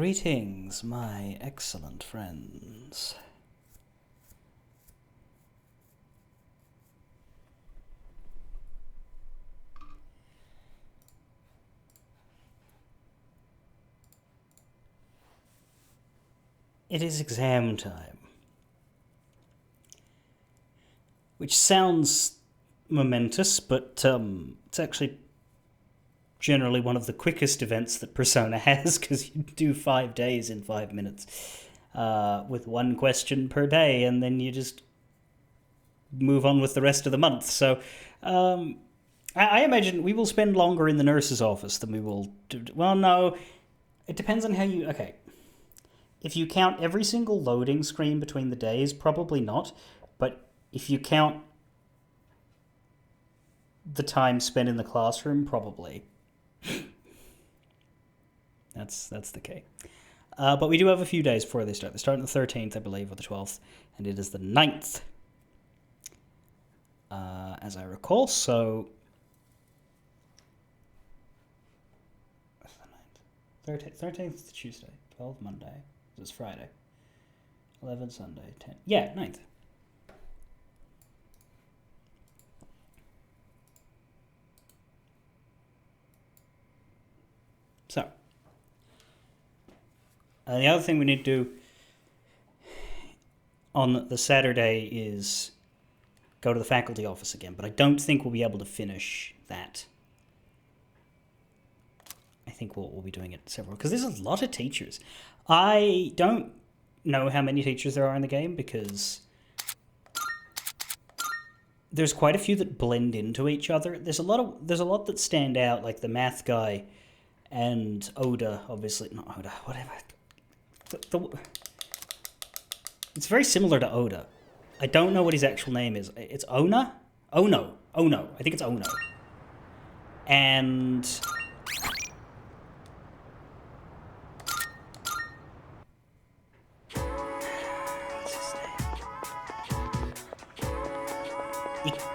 Greetings, my excellent friends. It is exam time. Which sounds momentous, but it's actually generally one of the quickest events that Persona has, because you do 5 days in 5 minutes with one question per day, and then you just move on with the rest of the month. So I imagine we will spend longer in the nurse's office than we will do. Well, no, it depends on how you... Okay. If you count every single loading screen between the days, probably not. But if you count the time spent in the classroom, probably. That's the key. But we do have a few days before they start. They start on the 13th, I believe, or the 12th, and it is the 9th, as I recall. So, what's the 9th? 13th is Tuesday, 12th Monday. It's Friday. 11 Sunday, 10. Yeah, 9th. So, the other thing we need to do on the Saturday is go to the faculty office again, but I don't think we'll be able to finish that. I think we'll be doing it several, because there's a lot of teachers. I don't know how many teachers there are in the game, because there's quite a few that blend into each other. There's a lot that stand out, like the math guy and Oda, obviously. Not Oda, whatever. It's very similar to Oda. I don't know what his actual name is. It's Ona? Ono. I think it's Ono. And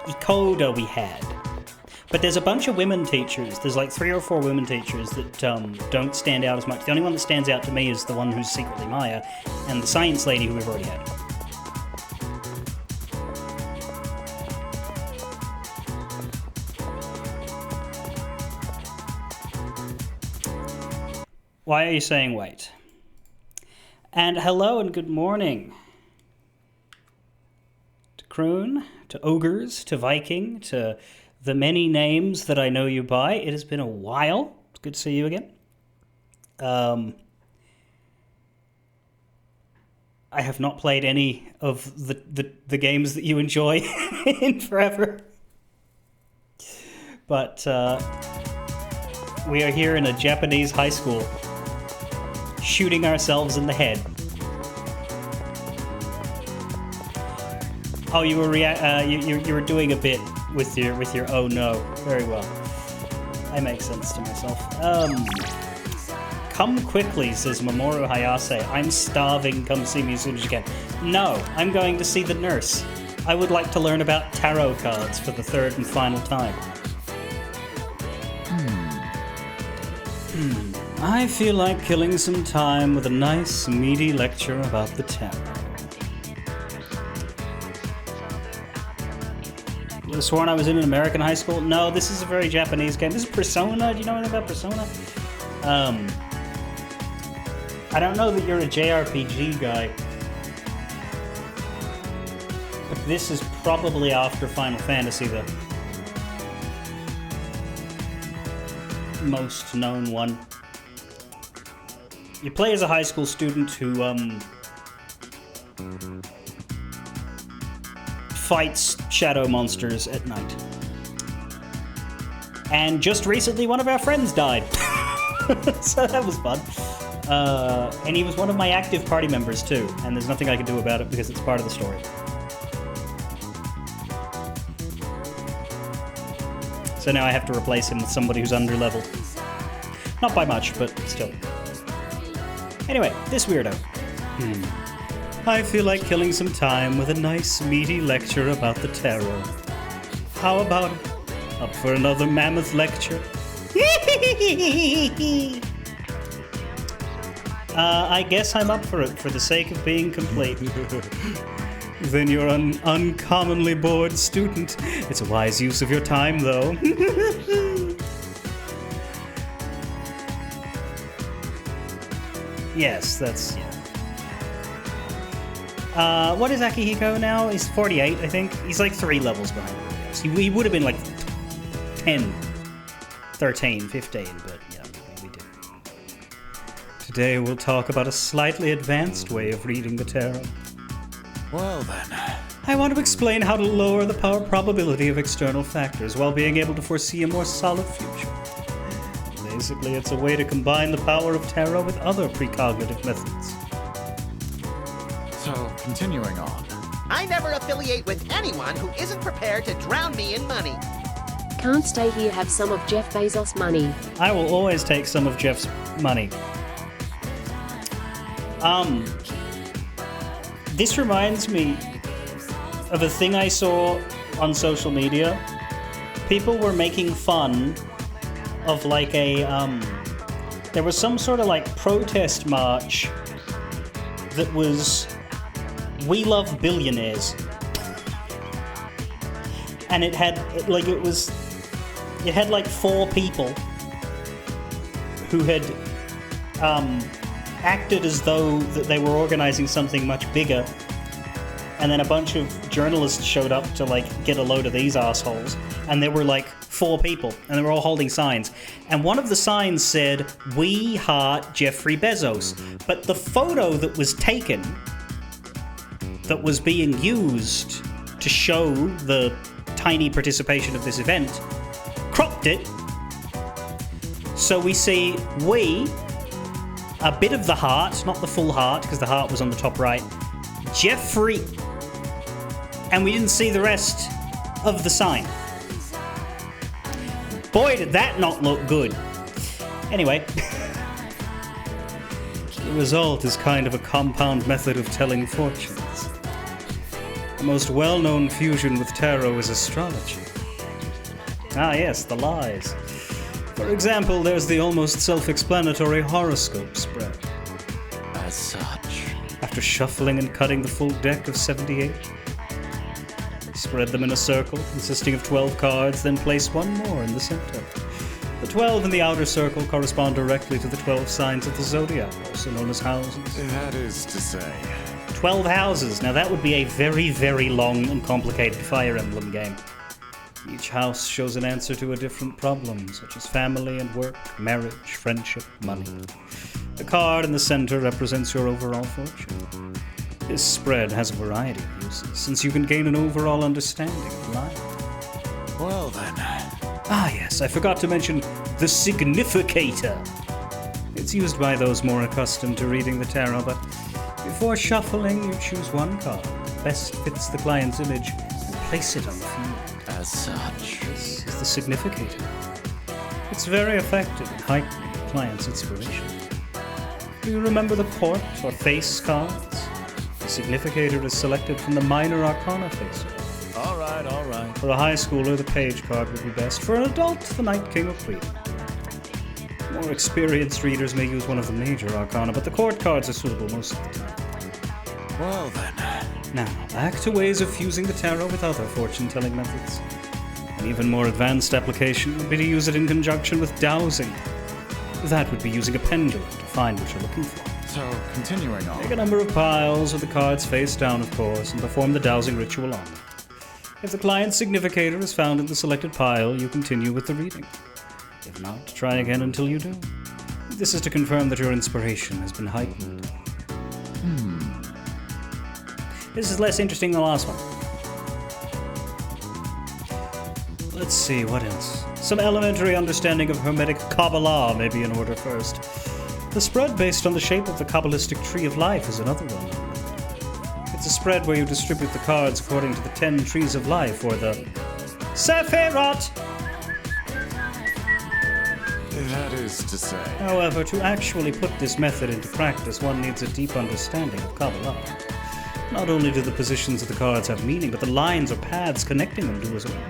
Ikoda we had. But there's a bunch of women teachers. There's like 3 or 4 women teachers that don't stand out as much. The only one that stands out to me is the one who's secretly Maya, and the science lady who we've already had. Why are you saying wait? And hello and good morning to Kroon, to Ogres, to Viking, to the many names that I know you by. It has been a while. It's good to see you again. I have not played any of the games that you enjoy in forever. But we are here in a Japanese high school, shooting ourselves in the head. Oh, you were you were doing a bit with your oh no. Very well. I make sense to myself. Come quickly, says Mamoru Hayase. I'm starving. Come see me as soon as you can. No, I'm going to see the nurse. I would like to learn about tarot cards for the third and final time. I feel like killing some time with a nice, meaty lecture about the tarot. I would have sworn I was in an American high school. No, this is a very Japanese game. This is Persona. Do you know anything about Persona? I don't know that you're a JRPG guy, but this is probably after Final Fantasy, the most known one. You play as a high school student who fights shadow monsters at night. And just recently one of our friends died. So that was fun. And he was one of my active party members too, and there's nothing I can do about it because it's part of the story. So now I have to replace him with somebody who's under-leveled. Not by much, but still. Anyway, this weirdo. I feel like killing some time with a nice, meaty lecture about the tarot. How about it? Up for another mammoth lecture? I guess I'm up for it, for the sake of being complete. Then you're an uncommonly bored student. It's a wise use of your time, though. Yes, that's... yeah. What is Akihiko now? He's 48, I think. He's like 3 levels behind everybody else. He would have been like 10, 13, 15, but yeah, we did. Today we'll talk about a slightly advanced way of reading the tarot. Well then. I want to explain how to lower the power probability of external factors while being able to foresee a more solid future. Basically, it's a way to combine the power of tarot with other precognitive methods. So, continuing on. I never affiliate with anyone who isn't prepared to drown me in money. Can't stay here, have some of Jeff Bezos' money. I will always take some of Jeff's money. This reminds me of a thing I saw on social media. People were making fun of like a, there was some sort of like protest march that was, "We love billionaires." And it had, like, it had like 4 people who had acted as though that they were organizing something much bigger, and then a bunch of journalists showed up to like get a load of these assholes, and there were like 4 people, and they were all holding signs, and one of the signs said, "We heart Jeffrey Bezos," but the photo that was taken, that was being used to show the tiny participation of this event, cropped it, so we see we, a bit of the heart, not the full heart, because the heart was on the top right, Jeffrey, and we didn't see the rest of the sign. Boy, did that not look good. Anyway. The result is kind of a compound method of telling fortunes. The most well-known fusion with tarot is astrology. Ah yes, the lies. For example, there's the almost self-explanatory horoscope spread. As such. After shuffling and cutting the full deck of 78, spread them in a circle consisting of 12 cards, then place one more in the center. The 12 in the outer circle correspond directly to the 12 signs of the zodiac, also known as houses. That is to say. 12 houses. Now that would be a very, very long and complicated Fire Emblem game. Each house shows an answer to a different problem, such as family and work, marriage, friendship, money. The card in the center represents your overall fortune. This spread has a variety of uses, since you can gain an overall understanding of life. Well then. Ah yes, I forgot to mention the significator. It's used by those more accustomed to reading the tarot, but before shuffling, you choose one card that best fits the client's image and place it on the field. As such. This is the significator. It's very effective in heightening the client's inspiration. Do you remember the court or face cards? The significator is selected from the minor arcana face. Alright. For a high schooler, the page card would be best. For an adult, the Knight, King, or Queen. More experienced readers may use one of the major arcana, but the court cards are suitable most of the time. Well then. Now, back to ways of fusing the tarot with other fortune-telling methods. An even more advanced application would be to use it in conjunction with dowsing. That would be using a pendulum to find what you're looking for. So, continuing on. Take a number of piles with the cards face down, of course, and perform the dowsing ritual on them. If the client's significator is found in the selected pile, you continue with the reading. If not, try again until you do. This is to confirm that your inspiration has been heightened. This is less interesting than the last one. Let's see, what else? Some elementary understanding of Hermetic Kabbalah may be in order first. The spread based on the shape of the Kabbalistic Tree of Life is another one. It's a spread where you distribute the cards according to the 10 Trees of Life, or the Sephirot! That is to say. However, to actually put this method into practice, one needs a deep understanding of Kabbalah. Not only do the positions of the cards have meaning, but the lines or paths connecting them do as well.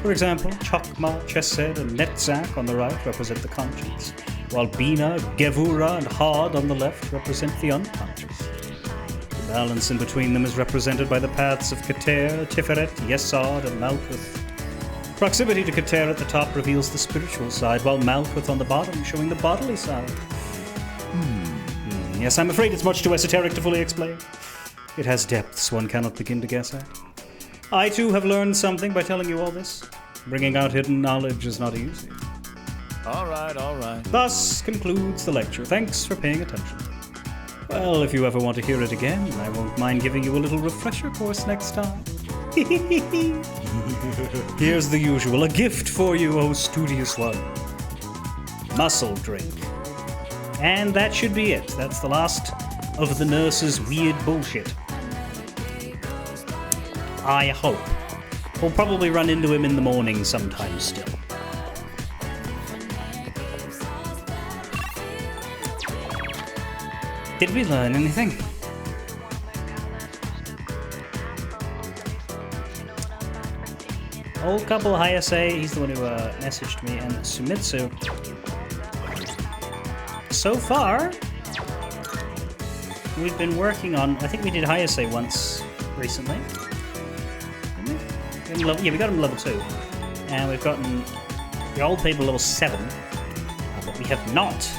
For example, Chokmah, Chesed, and Netzach on the right represent the conscience, while Bina, Gevura, and Hard on the left represent the unconscious. The balance in between them is represented by the paths of Kater, Tiferet, Yesod, and Malkuth. Proximity to Kater at the top reveals the spiritual side, while Malkuth on the bottom showing the bodily side. Yes, I'm afraid it's much too esoteric to fully explain. It has depths one cannot begin to guess at. I too have learned something by telling you all this. Bringing out hidden knowledge is not easy. All right, all right. Thus concludes the lecture. Thanks for paying attention. Well, if you ever want to hear it again, I won't mind giving you a little refresher course next time. Here's the usual, a gift for you, oh studious one. Muscle drink. And that should be it. That's the last of the nurse's weird bullshit. I hope. We'll probably run into him in the morning sometime still. Did we learn anything? Old couple Hayase, he's the one who messaged me, and Sumitsu. So far, we've been working on, I think we did Hayase once recently. Didn't we? We got him level 2. And we've gotten the old people level 7. But we have not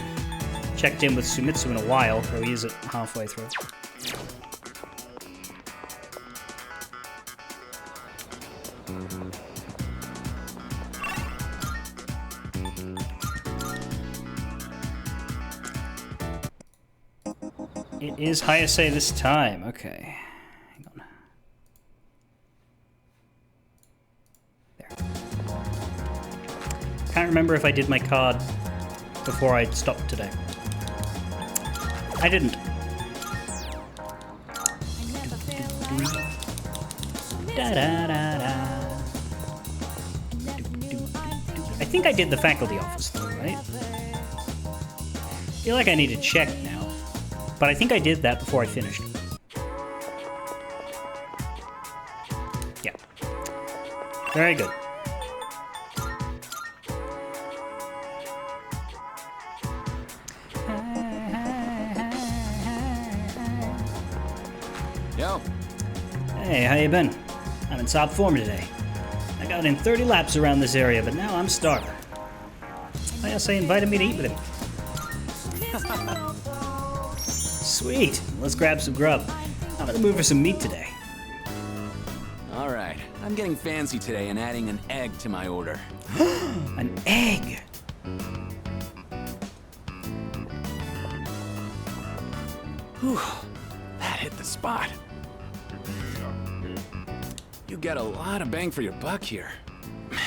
checked in with Sumitsu in a while, though he is at halfway through. It is Hayase this time. Okay. Hang on. There. Can't remember if I did my card before I stopped today. I didn't. I think I did the faculty office though, right? I feel like I need to check now. But I think I did that before I finished. Yeah. Very good. Yo. Hey, how you been? I'm in top form today. I got in 30 laps around this area, but now I'm starving. Hayase invited me to eat with him. Sweet. Let's grab some grub. I'm in the mood for some meat today. All right, I'm getting fancy today and adding an egg to my order. An egg. Whew, that hit the spot. You get a lot of bang for your buck here.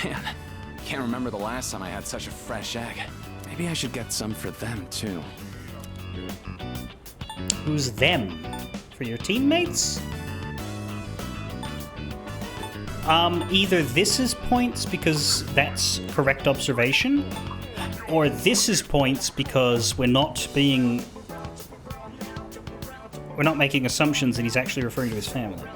Man, can't remember the last time I had such a fresh egg. Maybe I should get some for them too. Who's them? For your teammates? Either this is points because that's correct observation, or this is points because we're not making assumptions and he's actually referring to his family.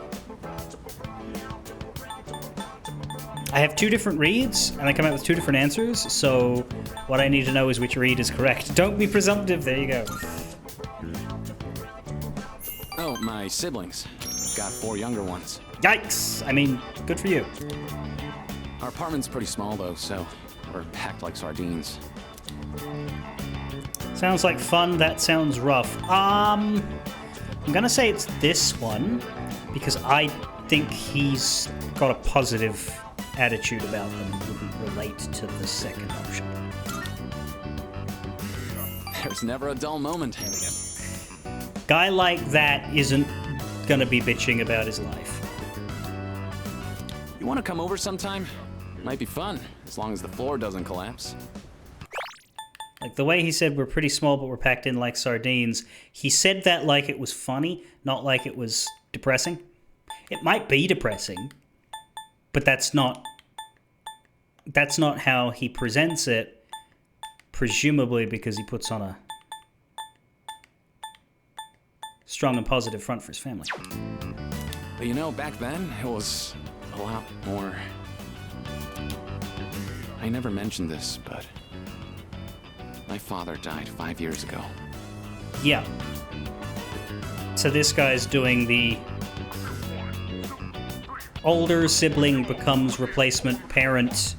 I have 2 different reads, and I come out with 2 different answers, so what I need to know is which read is correct. Don't be presumptive, there you go. Oh, my siblings. I've got 4 younger ones. Yikes! I mean, good for you. Our apartment's pretty small though, so we're packed like sardines. Sounds like fun, that sounds rough. I'm gonna say it's this one, because I think he's got a positive attitude about them and wouldn't relate to the second option. There's never a dull moment. There we go. Guy like that isn't gonna be bitching about his life. You want to come over sometime? Might be fun, as long as the floor doesn't collapse. Like the way he said we're pretty small but we're packed in like sardines, he said that like it was funny, not like it was depressing. It might be depressing, but that's not how he presents it, presumably because he puts on a strong and positive front for his family. But you know, back then, it was a lot more... I never mentioned this, but My father died 5 years ago. Yeah. So this guy's doing the older sibling becomes replacement parent,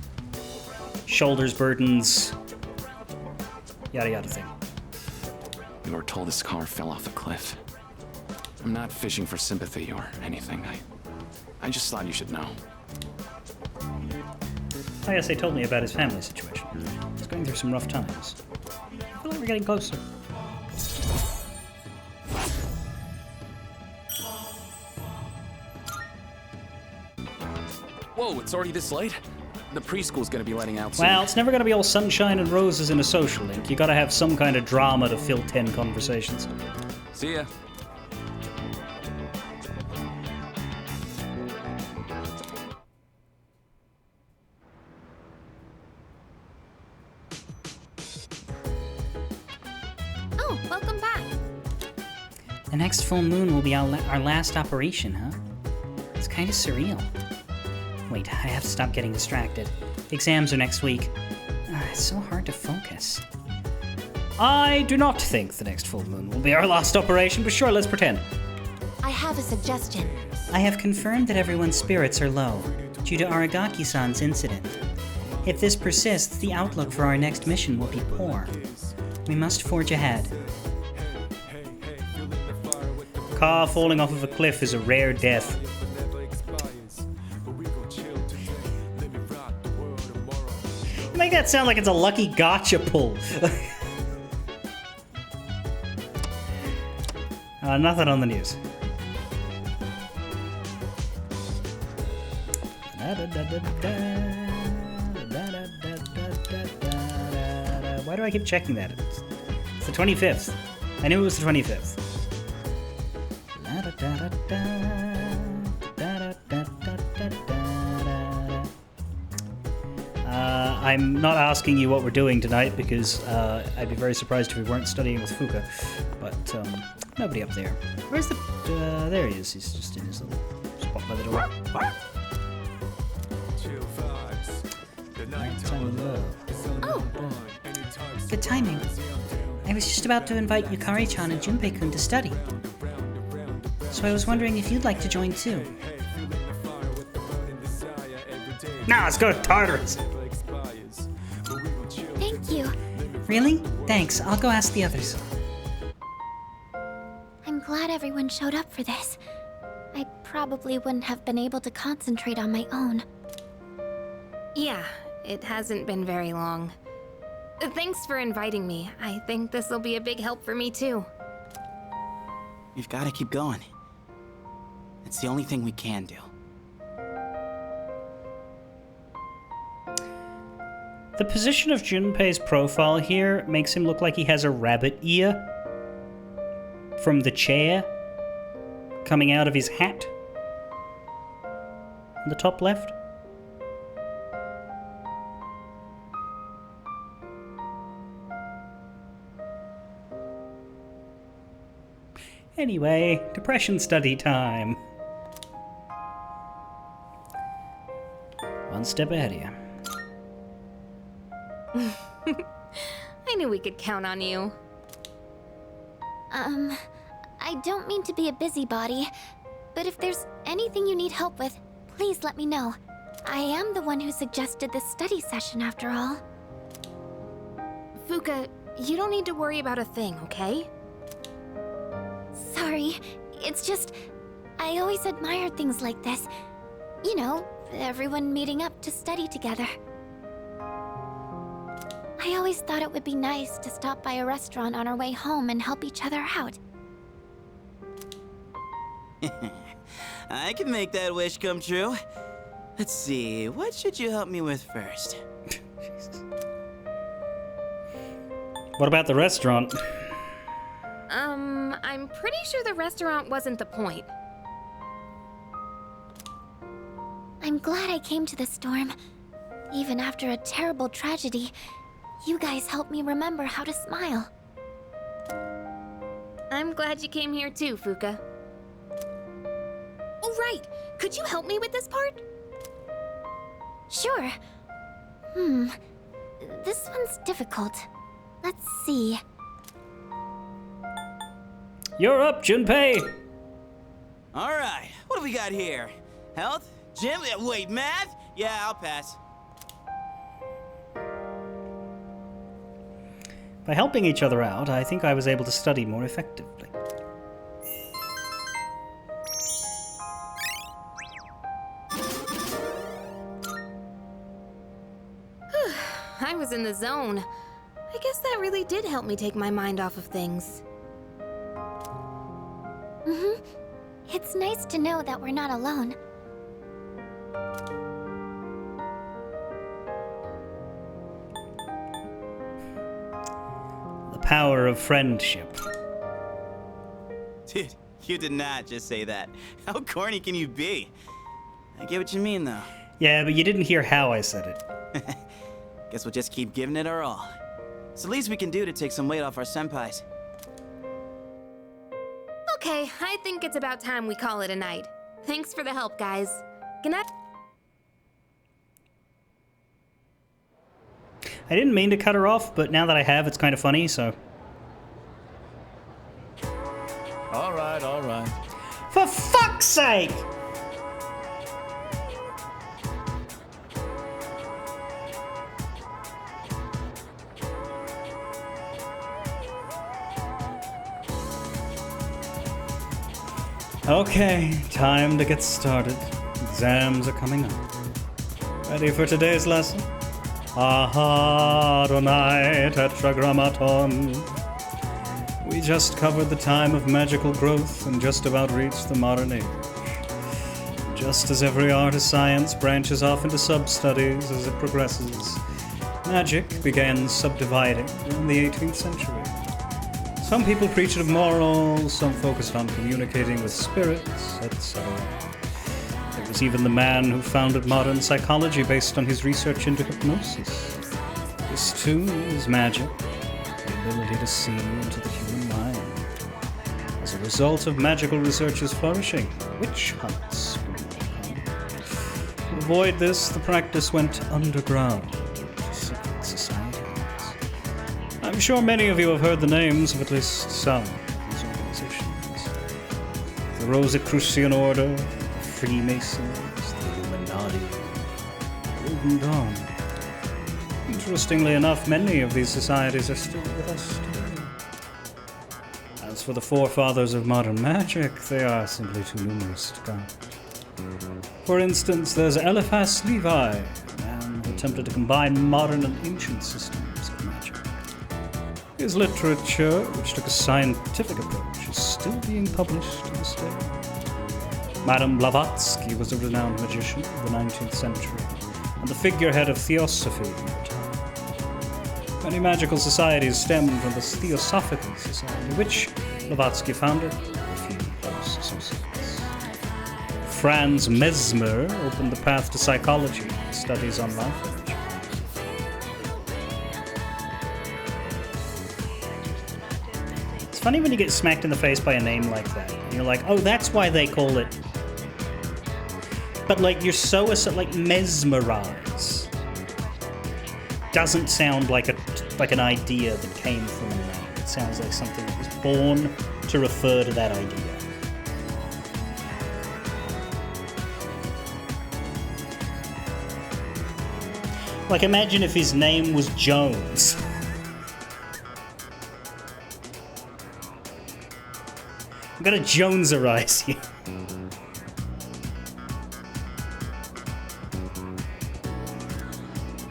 shoulders burdens, yada yada thing. We were told his car fell off a cliff. I'm not fishing for sympathy or anything. I just thought you should know. I guess they told me about his family situation. He's going through some rough times. I feel like we're getting closer. Whoa, it's already this late? The preschool's gonna be letting out soon. Well, it's never going to be all sunshine and roses in a social link. You got to have some kind of drama to fill 10 conversations. See ya. Oh, welcome back. The next full moon will be our last operation, huh? It's kind of surreal. Wait, I have to stop getting distracted. Exams are next week. It's so hard to focus. I do not think the next full moon will be our last operation, but sure, let's pretend. I have a suggestion. I have confirmed that everyone's spirits are low, due to Aragaki-san's incident. If this persists, the outlook for our next mission will be poor. We must forge ahead. Car falling off of a cliff is a rare death. You make that sound like it's a lucky gotcha pull. Nothing on the news. Why do I keep checking that? It's the 25th. I knew it was the 25th. I'm not asking you what we're doing tonight because I'd be very surprised if we weren't studying with Fuka. But nobody up there. Where's the... there he is. He's just in his little spot by the door. Oh, Good timing. I was just about to invite Yukari-chan and Junpei-kun to study. So I was wondering if you'd like to join too. Now let's go to Tartarus. thank you. Really? Thanks. I'll go ask the others. I'm glad everyone showed up for this. I probably wouldn't have been able to concentrate on my own. Yeah, it hasn't been very long. Thanks for inviting me. I think this will be a big help for me too. We've got to keep going. It's the only thing we can do. The position of Junpei's profile here makes him look like he has a rabbit ear from the chair coming out of his hat on the top left. Anyway, depression study time. One step ahead of you. I knew we could count on you. I don't mean to be a busybody, but if there's anything you need help with, please let me know. I am the one who suggested this study session after all. Fuka, you don't need to worry about a thing, okay? Sorry, it's just, I always admired things like this. You know, everyone meeting up to study together. I always thought it would be nice to stop by a restaurant on our way home and help each other out. I can make that wish come true. Let's see, what should you help me with first? What about the restaurant? I'm pretty sure the restaurant wasn't the point. I'm glad I came to the storm. Even after a terrible tragedy, you guys helped me remember how to smile. I'm glad you came here too, Fuka. Oh, right! Could you help me with this part? Sure. This one's difficult. Let's see. You're up, Junpei! All right, what do we got here? Health? Gym? Wait, math? Yeah, I'll pass. By helping each other out, I think I was able to study more effectively. I was in the zone. I guess that really did help me take my mind off of things. It's nice to know that we're not alone. The power of friendship. Dude, you did not just say that. How corny can you be? I get what you mean, though. Yeah, but you didn't hear how I said it. Guess we'll just keep giving it our all. It's the least we can do to take some weight off our senpais. Okay, I think it's about time we call it a night. Thanks for the help, guys. Good night. I didn't mean to cut her off, but now that I have, it's kind of funny, so... All right, all right. For fuck's sake! Okay, time to get started. Exams are coming up. Ready for today's lesson? Aha, Adonai Tetragrammaton. We just covered the time of magical growth and just about reached the modern age. Just as every art or science branches off into sub-studies as it progresses, magic began subdividing in the 18th century. Some people preached of morals, some focused on communicating with spirits, etc. There was even the man who founded modern psychology based on his research into hypnosis. This too is magic, the ability to see into the human mind. As a result of magical research's flourishing, witch hunts grew upon. To avoid this, the practice went underground to secret societies. I'm sure many of you have heard the names of at least some of these organizations. The Rosicrucian Order, the Freemasons, the Illuminati, the Golden Dawn. Interestingly enough, many of these societies are still with us today. As for the forefathers of modern magic, they are simply too numerous to count. For instance, there's Eliphas Levi, a man who attempted to combine modern and ancient systems of magic. His literature, which took a scientific approach, is still being published to this day. Madame Blavatsky was a renowned magician of the 19th century, and the figurehead of Theosophy in her time. Many magical societies stemmed from the Theosophical Society, which Blavatsky founded with a few close associates. Franz Mesmer opened the path to psychology and studies on life energy. It's funny when you get smacked in the face by a name like that, and you're like, oh, that's why they call it. But like, you're so like mesmerize. Doesn't sound like an idea that came from a name. It sounds like something that was born to refer to that idea. Like, imagine if his name was Jones. I'm gonna Jonesize you.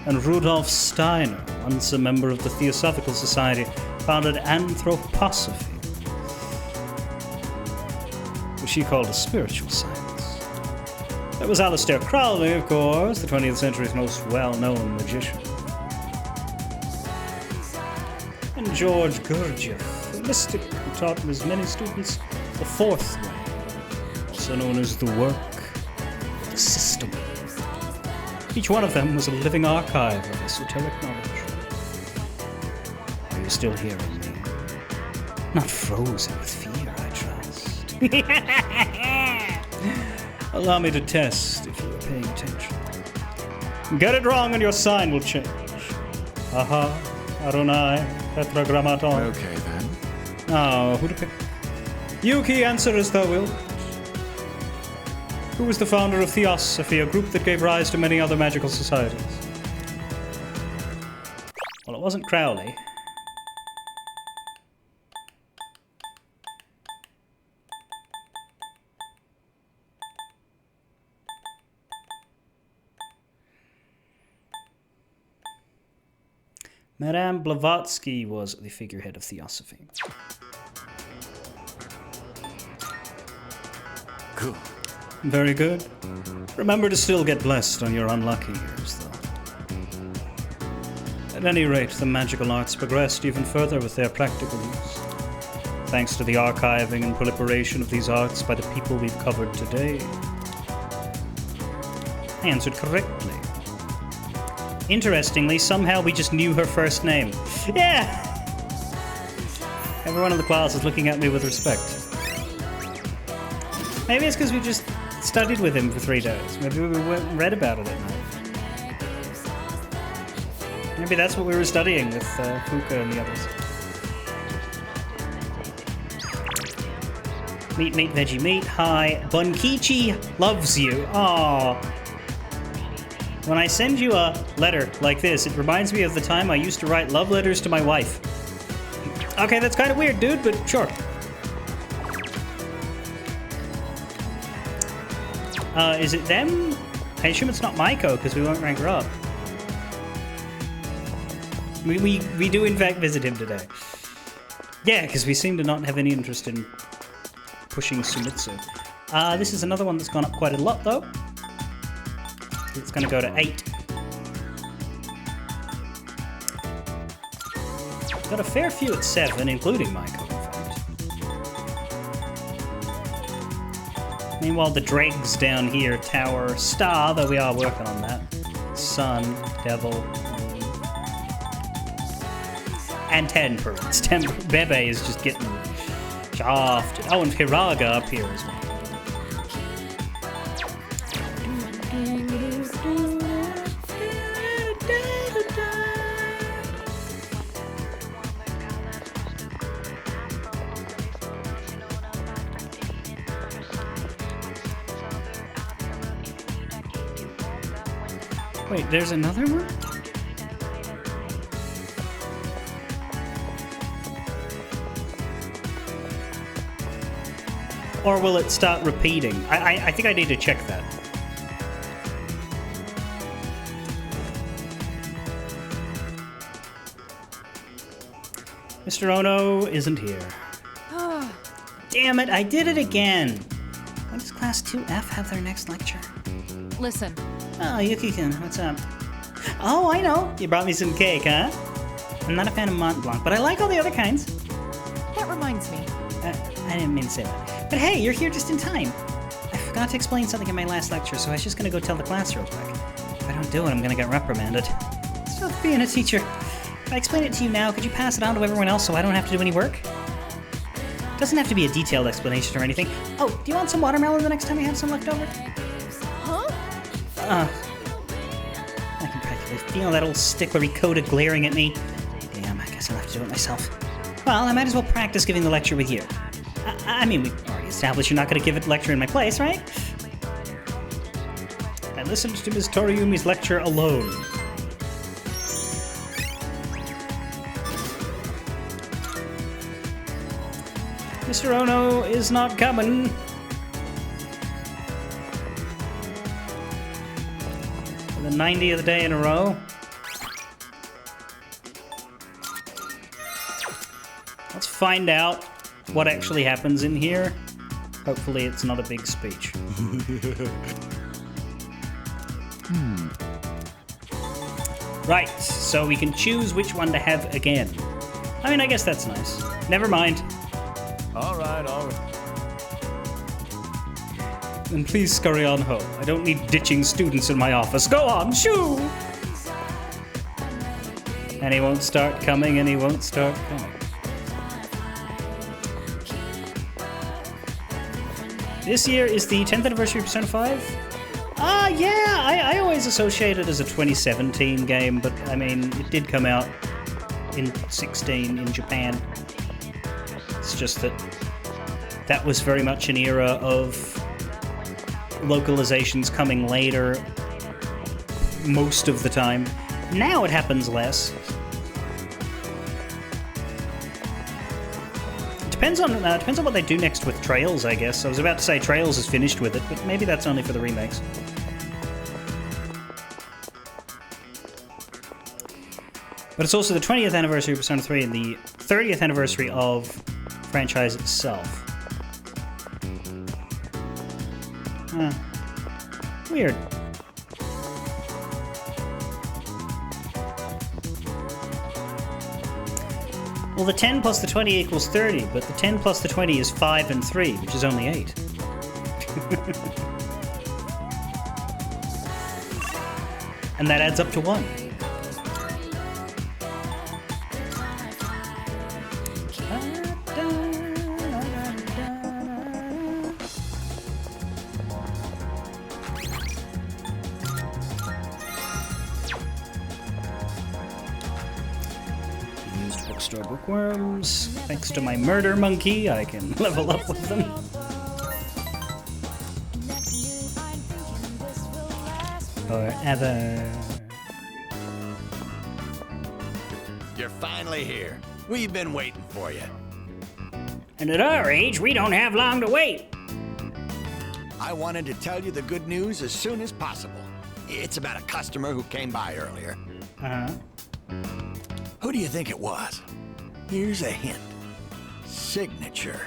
And Rudolf Steiner, once a member of the Theosophical Society, founded Anthroposophy, which he called a spiritual science. There was Aleister Crowley, of course, the 20th century's most well-known magician. And George Gurdjieff, a mystic who taught his many students the fourth way, also known as the work of the system. Each one of them was a living archive of esoteric knowledge. Are you still hearing me? Not frozen with fear, I trust. Allow me to test if you are paying attention. Get it wrong and your sign will change. Aha, Adonai Tetragrammaton. Okay, then. Oh, who to pick? Yuki, answer as thou wilt. Who was the founder of Theosophy, a group that gave rise to many other magical societies? Well, it wasn't Crowley. Madame Blavatsky was the figurehead of Theosophy. Cool. Very good. Remember to still get blessed on your unlucky years, though. At any rate, the magical arts progressed even further with their practical use. Thanks to the archiving and proliferation of these arts by the people we've covered today. I answered correctly. Interestingly, somehow we just knew her first name. Yeah! Everyone in the class is looking at me with respect. Maybe it's because we just studied with him for 3 days. Maybe we read about it at night. Maybe that's what we were studying with Fuka and the others. Meat, meat, veggie, meat. Hi. Bunkichi loves you. Aww. When I send you a letter like this, it reminds me of the time I used to write love letters to my wife. Okay, that's kind of weird, dude, but sure. Is it them? I assume it's not Maiko, because we won't rank her up. We do in fact visit him today. Yeah, because we seem to not have any interest in pushing Sumitsu. This is another one that's gone up quite a lot, though. It's going to go to 8. Got a fair few at 7, including Maiko, in fact. Meanwhile, the dregs down here, Tower, Star, though we are working on that. Sun, Devil, and Temperance. Bebe is just getting shafted. Oh, and Hiraga up here as well. Wait, there's another one? Or will it start repeating? I think I need to check that. Mr. Ono isn't here. Damn it, I did it again! When does Class 2F have their next lecture? Listen. Oh, Yuki-kun, what's up? Oh, I know. You brought me some cake, huh? I'm not a fan of Mont Blanc, but I like all the other kinds. That reminds me. I didn't mean to say that. But hey, you're here just in time. I forgot to explain something in my last lecture, so I was just gonna go tell the class real quick. If I don't do it, I'm gonna get reprimanded. Stop being a teacher. If I explain it to you now, could you pass it on to everyone else so I don't have to do any work? It doesn't have to be a detailed explanation or anything. Oh, do you want some watermelon the next time you have some left over? I can practically feel that old sticklery Coda glaring at me. Damn, I guess I'll have to do it myself. Well, I might as well practice giving the lecture with you. I mean, we already established you're not going to give a lecture in my place, right? I listened to Ms. Toriumi's lecture alone. Mr. Ono is not coming. The 90th day in a row. Let's find out what actually happens in here. Hopefully it's not a big speech. Right, so we can choose which one to have again. I mean, I guess that's nice. Never mind. All right, all right. Then please scurry on home. I don't need ditching students in my office. Go on, shoo! And he won't start coming, and he won't start coming. This year is the 10th anniversary of Persona 5? Yeah, I always associate it as a 2017 game, but I mean, it did come out in 16 in Japan. It's just that that was very much an era of localizations coming later most of the time. Now it happens less. Depends on what they do next with Trails, I guess. I was about to say Trails is finished with it, but maybe that's only for the remakes. But it's also the 20th anniversary of Persona 3 and the 30th anniversary of the franchise itself. Weird. Well, the 10 plus the 20 equals 30, but the 10 plus the 20 is 5 and 3, which is only 8. And that adds up to 1. Bookstore bookworms. Thanks to my murder monkey, I can level up with them. Forever. You're finally here. We've been waiting for you. And at our age, we don't have long to wait. I wanted to tell you the good news as soon as possible. It's about a customer who came by earlier. Uh-huh. Who do you think it was? Here's a hint. Signature.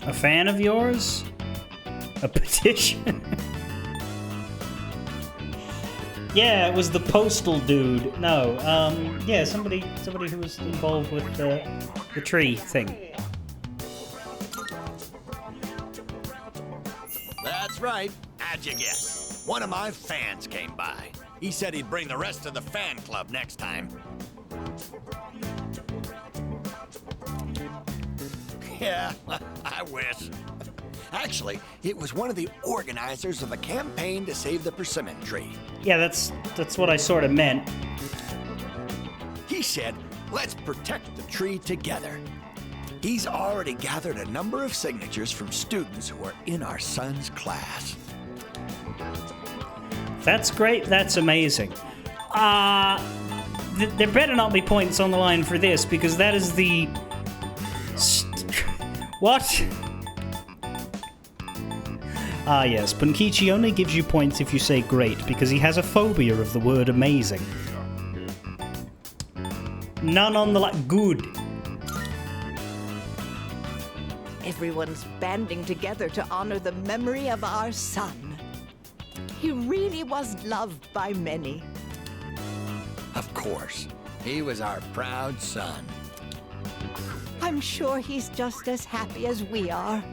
A fan of yours? A petition? Yeah, it was the postal dude. No, yeah, somebody who was involved with the tree thing. That's right. How'd you guess? One of my fans came by. He said he'd bring the rest of the fan club next time. Yeah, I wish. Actually, it was one of the organizers of a campaign to save the persimmon tree. Yeah, that's what I sort of meant. He said, let's protect the tree together. He's already gathered a number of signatures from students who are in our son's class. That's great. That's amazing. There better not be points on the line for this, because that is the... What? Ah, yes. Bunkichi only gives you points if you say great, because he has a phobia of the word amazing. None on the line. Good. Everyone's banding together to honor the memory of our son. He really was loved by many. Of course. He was our proud son. I'm sure he's just as happy as we are.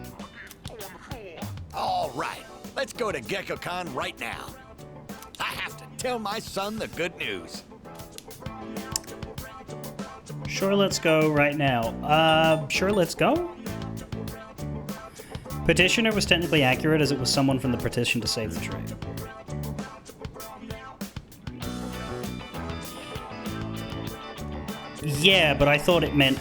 All right. Let's go to GeckoCon right now. I have to tell my son the good news. Sure, let's go right now. Sure, let's go? Petitioner was technically accurate, as it was someone from the petition to save the tree. Yeah, but I thought it meant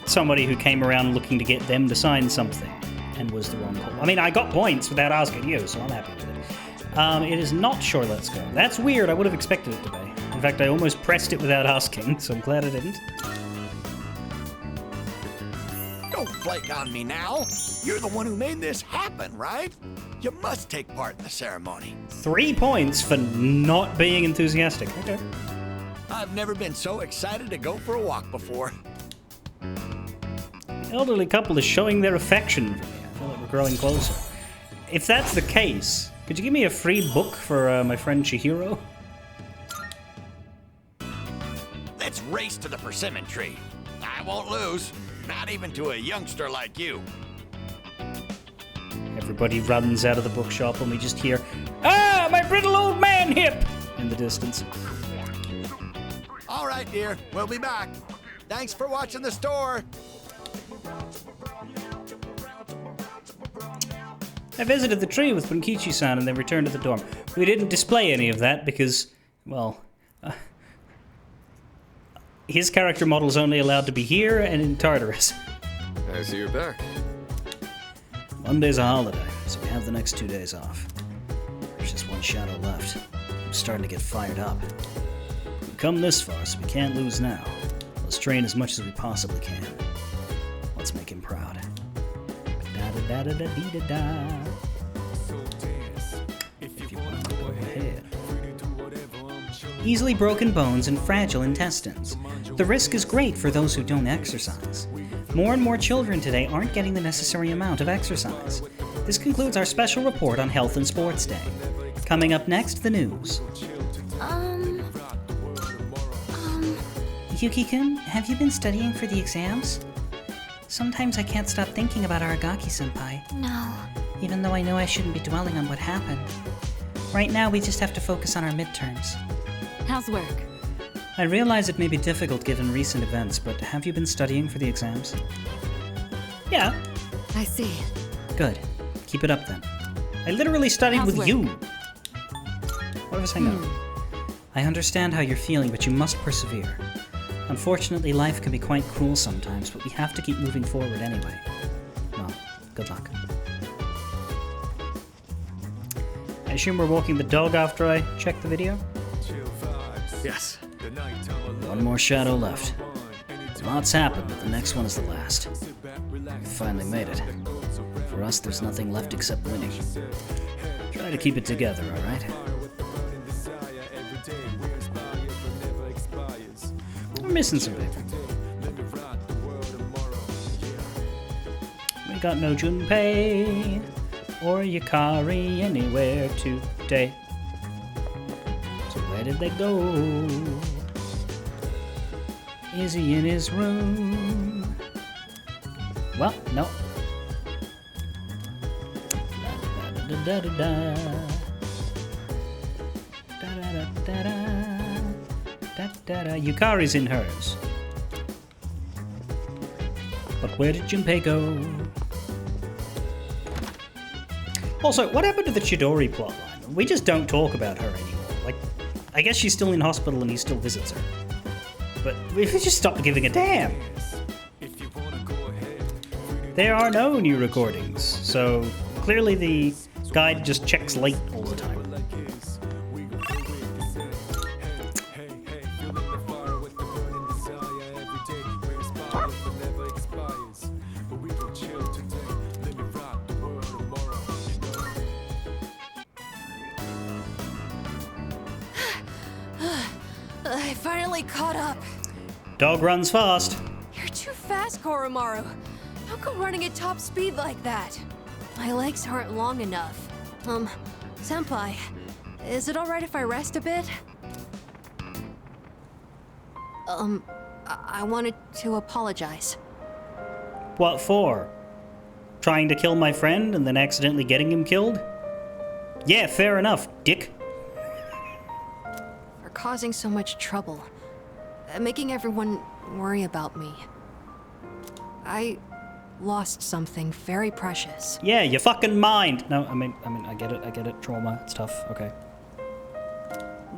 somebody who came around looking to get them to sign something, and was the wrong call. I mean, I got points without asking you, so I'm happy with it. It is not Sure Let's Go. That's weird, I would have expected it to be. In fact, I almost pressed it without asking, so I'm glad I didn't. Don't flake on me now. You're the one who made this happen, right? You must take part in the ceremony. 3 points for not being enthusiastic. Okay. I've never been so excited to go for a walk before. The elderly couple is showing their affection for me. I feel like we're growing closer. If that's the case, could you give me a free book for my friend Chihiro? Let's race to the persimmon tree. I won't lose. Not even to a youngster like you. Everybody runs out of the bookshop and we just hear, "Ah, my brittle old man hip!" in the distance. All right, dear. We'll be back. Thanks for watching the store. I visited the tree with Bunkichi-san and then returned to the dorm. We didn't display any of that because well, his character model is only allowed to be here and in Tartarus. I see you're back. Monday's a holiday, so we have the next 2 days off. There's just one shadow left. I'm starting to get fired up. We've come this far, so we can't lose now. Let's train as much as we possibly can. Let's make him proud. Da-da-da-da-da-dee-da-da. If you want to go ahead. Easily broken bones and fragile intestines. The risk is great for those who don't exercise. More and more children today aren't getting the necessary amount of exercise. This concludes our special report on Health and Sports Day. Coming up next, the news. Yuki-kun, have you been studying for the exams? Sometimes I can't stop thinking about Aragaki-senpai. No. Even though I know I shouldn't be dwelling on what happened. Right now, we just have to focus on our midterms. How's work? I realize it may be difficult given recent events, but have you been studying for the exams? Yeah. I see. Good. Keep it up then. I literally studied How's with work? you. What was I know? I understand how you're feeling, but you must persevere. Unfortunately, life can be quite cruel sometimes, but we have to keep moving forward anyway. Well, good luck. I assume we're walking the dog after I check the video? Yes. One more shadow left. Lots happened, but the next one is the last. We finally made it. For us, there's nothing left except winning. Try to keep it together, alright? We're missing some people. We got no Junpei or Yukari anywhere today. So where did they go? Is he in his room? Well, no. Da da da da da da da da. Yukari's in hers. But where did Junpei go? Also, what happened to the Chidori plotline? We just don't talk about her anymore. Like, I guess she's still in hospital and he still visits her. But we just stopped giving a damn. There are no new recordings, so clearly the guide just checks late all the time. I finally caught up. Dog runs fast. You're too fast, Koromaru. How come running at top speed like that? My legs aren't long enough. Senpai, is it alright if I rest a bit? I wanted to apologize. What for? Trying to kill my friend and then accidentally getting him killed? Yeah, fair enough, dick. For causing so much trouble. Making everyone worry about me. I lost something very precious. Yeah, your fucking mind. No, I mean, I get it. Trauma, it's tough. Okay.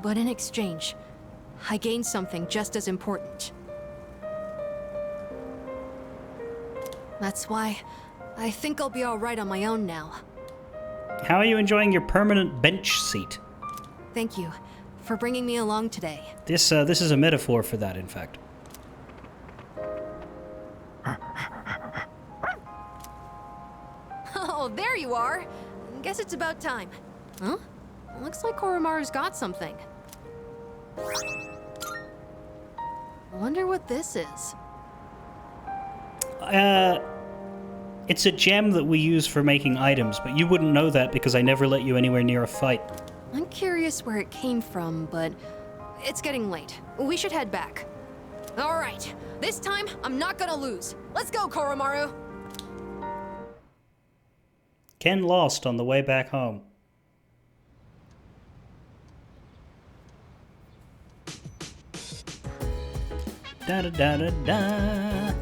But in exchange, I gained something just as important. That's why I think I'll be all right on my own now. How are you enjoying your permanent bench seat? Thank you for bringing me along today. This is a metaphor for that, in fact. Oh, there you are. Guess it's about time. Huh? Looks like Koromaru's got something. Wonder what this is. It's a gem that we use for making items, but you wouldn't know that because I never let you anywhere near a fight. I'm curious where it came from, but it's getting late. We should head back. All right, this time I'm not gonna lose. Let's go, Koromaru. Ken lost on the way back home. Da da da da da.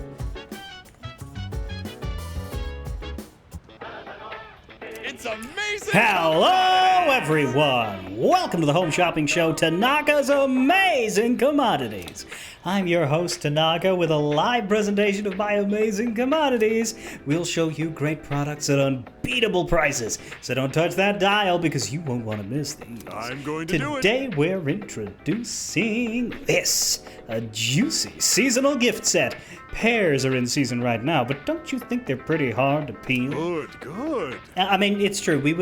It's amazing! Hello, everyone! Welcome to the home shopping show, Tanaka's Amazing Commodities. I'm your host, Tanaka, with a live presentation of my amazing commodities. We'll show you great products at unbeatable prices, so don't touch that dial because you won't want to miss these. I'm going to do it. Today we're introducing this, a juicy seasonal gift set. Pears are in season right now, but don't you think they're pretty hard to peel? Good, good. I mean, it's true. He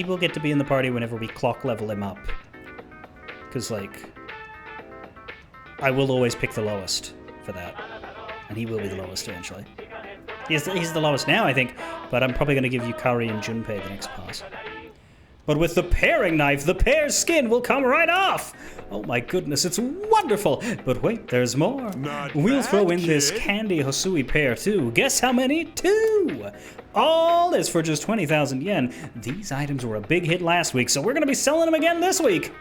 will get to be in the party whenever we clock level him up. Because, like, I will always pick the lowest for that. And he will be the lowest eventually. He's the lowest now, I think, but I'm probably going to give Yukari and Junpei the next pass. But with the paring knife, the pear's skin will come right off! Oh my goodness, it's wonderful! But wait, there's more. We'll throw in this candy Hosui pear too. Guess how many? 2! All this for just 20,000 yen. These items were a big hit last week, so we're gonna be selling them again this week.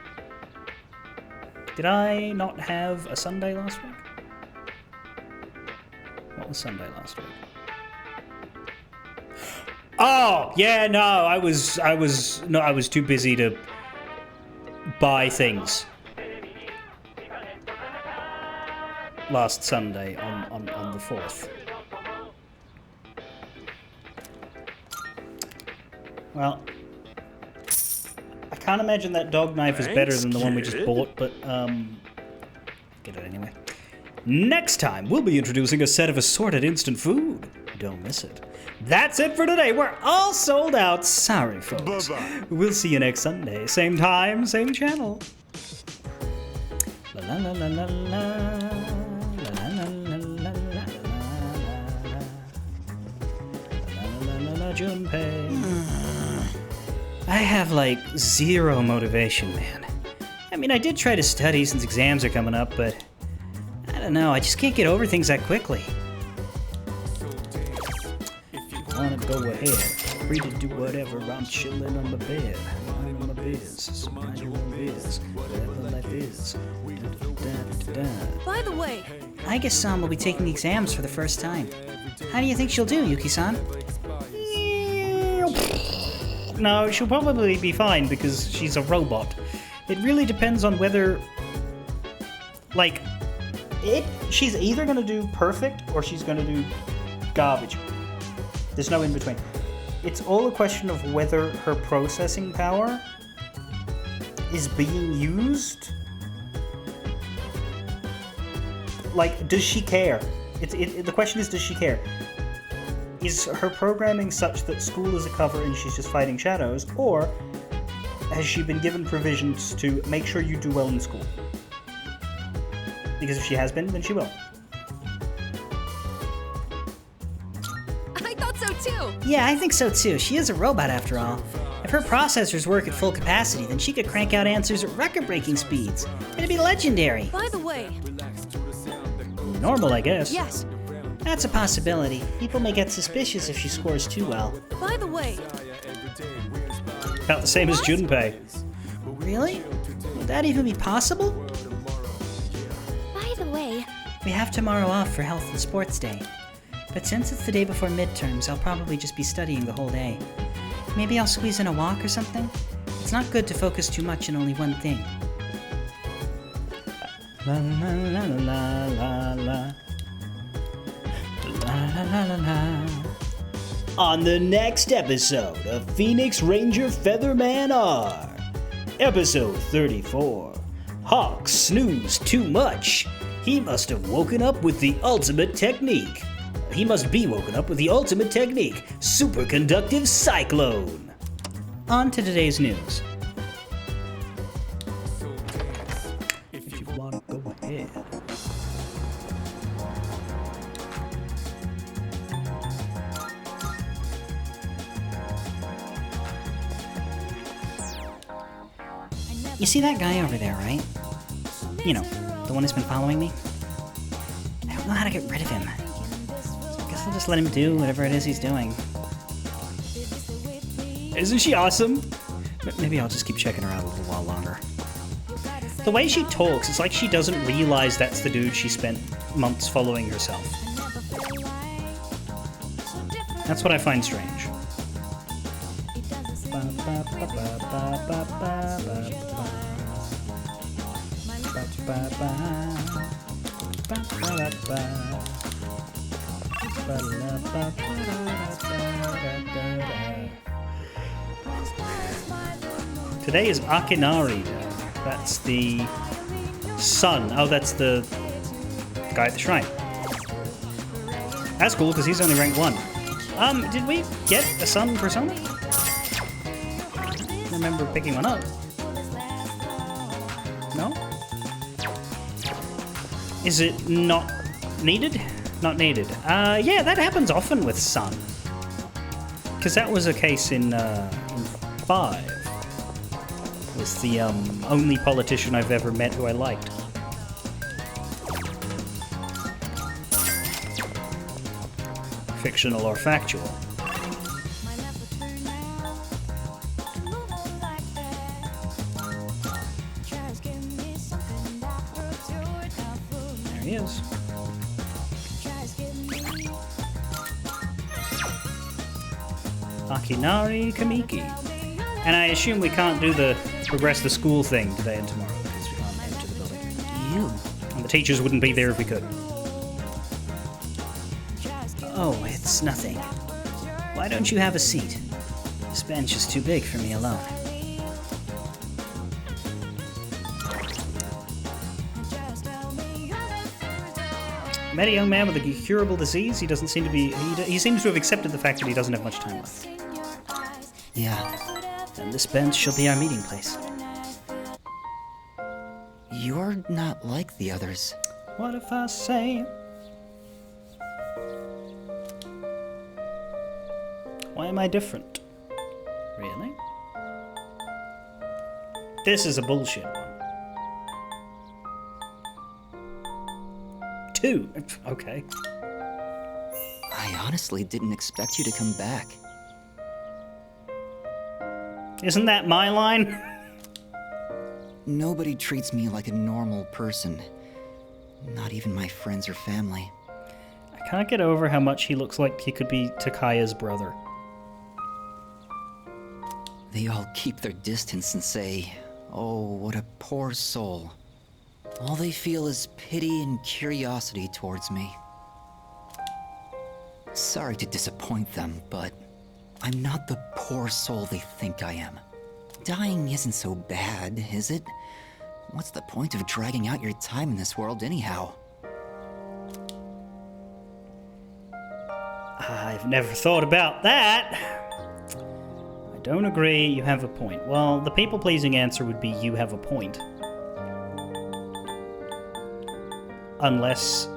Did I not have a Sunday last week? What was Sunday last week? Oh, yeah, no, I was too busy to buy things last Sunday on the 4th. Well, I can't imagine that dog knife is better than the one we just bought, but get it anyway. Next time, we'll be introducing a set of assorted instant food. Don't miss it. That's it for today. We're all sold out. Sorry, folks. Bye-bye. We'll see you next Sunday. Same time, same channel. La la la la la la. La la la la la la. La la la la Junpei. I have, like, zero motivation, man. I mean, I did try to study since exams are coming up, but I don't know. I just can't get over things that quickly. Wanna go ahead, free to do whatever, I'm chilling on the bed, minding my biz, so mind your own biz, whatever life is. By the way, Aige-san will be taking the exams for the first time. How do you think she'll do, Yuki-san? No, she'll probably be fine because she's a robot. It really depends on whether, like, she's either gonna do perfect or she's gonna do garbage. There's no in between. It's all a question of whether her processing power is being used. Like, does she care? The question is, does she care? Is her programming such that school is a cover and she's just fighting shadows, or has she been given provisions to make sure you do well in school? Because if she has been, then she will. Yeah, I think so too. She is a robot after all. If her processors work at full capacity, then she could crank out answers at record-breaking speeds. It'd be legendary. By the way... Normal, I guess. Yes. That's a possibility. People may get suspicious if she scores too well. By the way... About the same as Junpei. Really? Would that even be possible? By the way... We have tomorrow off for Health and Sports Day. But since it's the day before midterms, I'll probably just be studying the whole day. Maybe I'll squeeze in a walk or something? It's not good to focus too much on only one thing. La la la la la la. La la la la la. On the next episode of Phoenix Ranger Featherman R. Episode 34. Hawk snoozed too much. He must have woken up with the ultimate technique. He must be woken up with the ultimate technique, superconductive cyclone. On to today's news. If you want to go ahead. You see that guy over there, right? You know, the one who's been following me? I don't know how to get rid of him. So I guess I'll just let him do whatever it is he's doing. Isn't she awesome? Maybe I'll just keep checking her out a little while longer. The way she talks, it's like she doesn't realize that's the dude she spent months following herself. That's what I find strange. Today is Akinari. That's the son. Oh, that's the guy at the shrine. That's cool because he's only rank 1. Did we get a sun persona? I remember picking one up. No? Is it not needed? Not needed. Yeah, that happens often with sun. Because that was a case in 5. Was the only politician I've ever met who I liked. Fictional or factual. There he is. Akinari Kamiki. And I assume we can't do the progress the school thing today and tomorrow because we can't enter the building. You. And the teachers wouldn't be there if we could. Oh, it's nothing. Why don't you have a seat? This bench is too big for me alone. Met a young man with a curable disease. He doesn't seem to be... He seems to have accepted the fact that he doesn't have much time left. Yeah. And this bench shall be our meeting place. You're not like the others. What if I say... Why am I different? Really? This is a bullshit one. 2. Okay. I honestly didn't expect you to come back. Isn't that my line? Nobody treats me like a normal person. Not even my friends or family. I can't get over how much he looks like he could be Takaya's brother. They all keep their distance and say, "Oh, what a poor soul." All they feel is pity and curiosity towards me. Sorry to disappoint them, but I'm not the poor soul they think I am. Dying isn't so bad, is it? What's the point of dragging out your time in this world anyhow? I've never thought about that. I don't agree, you have a point. Well, the people-pleasing answer would be you have a point. Unless...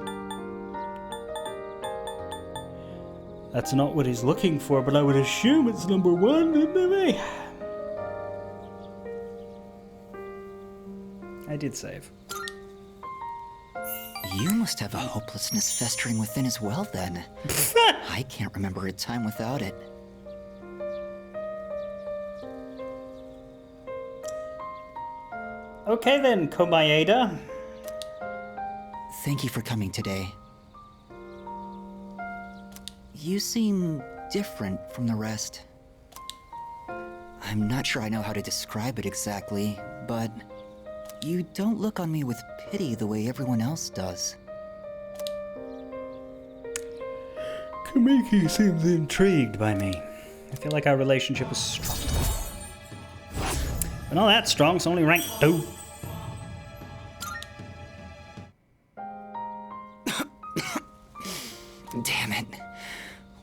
that's not what he's looking for, but I would assume it's number 1, maybe. I did save. You must have a hopelessness festering within as well, then. I can't remember a time without it. Okay then, Komaeda. Thank you for coming today. You seem different from the rest. I'm not sure I know how to describe it exactly, but you don't look on me with pity the way everyone else does. Kamiki seems intrigued by me. I feel like our relationship is strong. But not that strong, it's only rank 2. Damn it.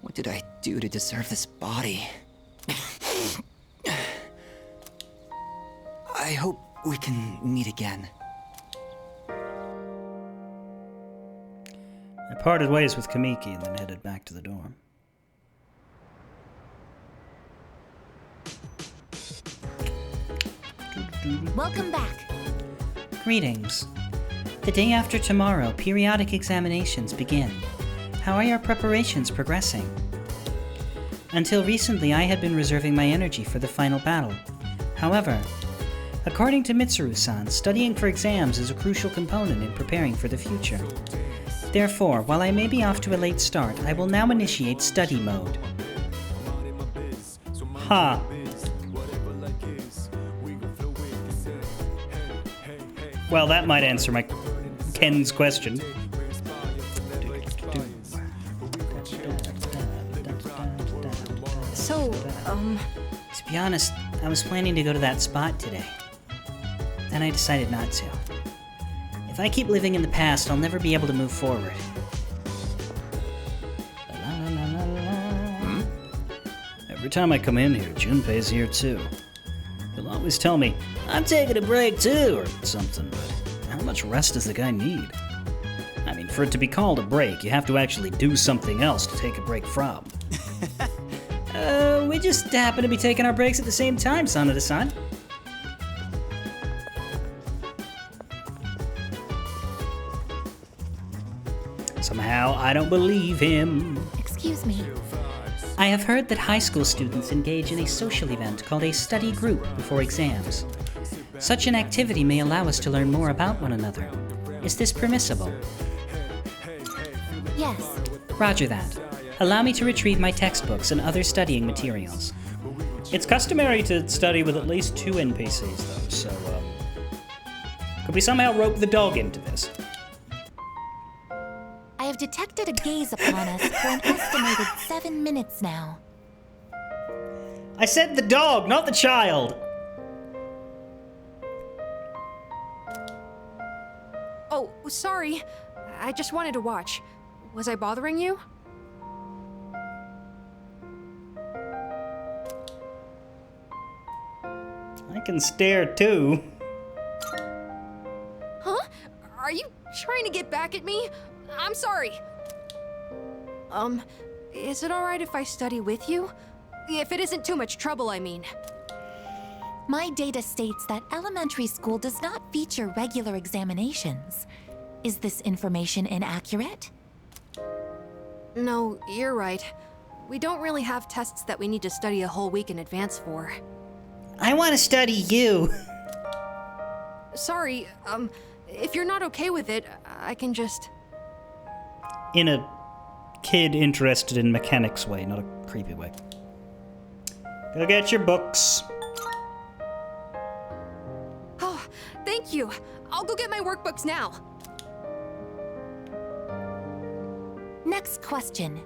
What did I do to deserve this body? I hope we can meet again. I parted ways with Kamiki and then headed back to the dorm. Welcome back. Greetings. The day after tomorrow, periodic examinations begin. How are your preparations progressing? Until recently, I had been reserving my energy for the final battle. However, according to Mitsuru-san, studying for exams is a crucial component in preparing for the future. Therefore, while I may be off to a late start, I will now initiate study mode. Ha! Well, that might answer Ken's question. So, To be honest, I was planning to go to that spot today. Then I decided not to. If I keep living in the past, I'll never be able to move forward. Every time I come in here, Junpei's here too. He'll always tell me, I'm taking a break too, or something, but how much rest does the guy need? I mean, for it to be called a break, you have to actually do something else to take a break from. We just happen to be taking our breaks at the same time, Sanada-san. Somehow, I don't believe him. Excuse me. I have heard that high school students engage in a social event called a study group before exams. Such an activity may allow us to learn more about one another. Is this permissible? Yes. Roger that. Allow me to retrieve my textbooks and other studying materials. It's customary to study with at least 2 NPCs, though, so, could we somehow rope the dog into this? I have detected a gaze upon us for an estimated 7 minutes now. I said the dog, not the child! oh, sorry. I just wanted to watch. Was I bothering you? I can stare too. Huh? Are you trying to get back at me? I'm sorry. Is it alright if I study with you? If it isn't too much trouble, I mean. My data states that elementary school does not feature regular examinations. Is this information inaccurate? No, you're right. We don't really have tests that we need to study a whole week in advance for. I want to study you. Sorry, if you're not okay with it, I can just... In a kid interested in mechanics way, not a creepy way. Go get your books. Oh, thank you. I'll go get my workbooks now. Next question.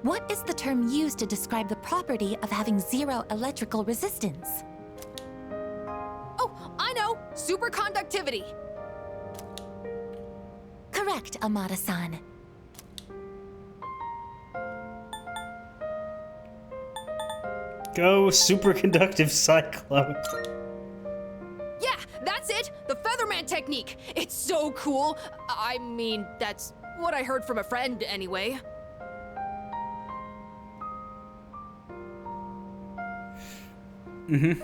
What is the term used to describe the property of having 0 electrical resistance? Oh, I know! Superconductivity! Correct, Amada-san. Go superconductive cyclone. Yeah, that's it! The Featherman technique! It's so cool! I mean, that's what I heard from a friend, anyway. Mm-hmm.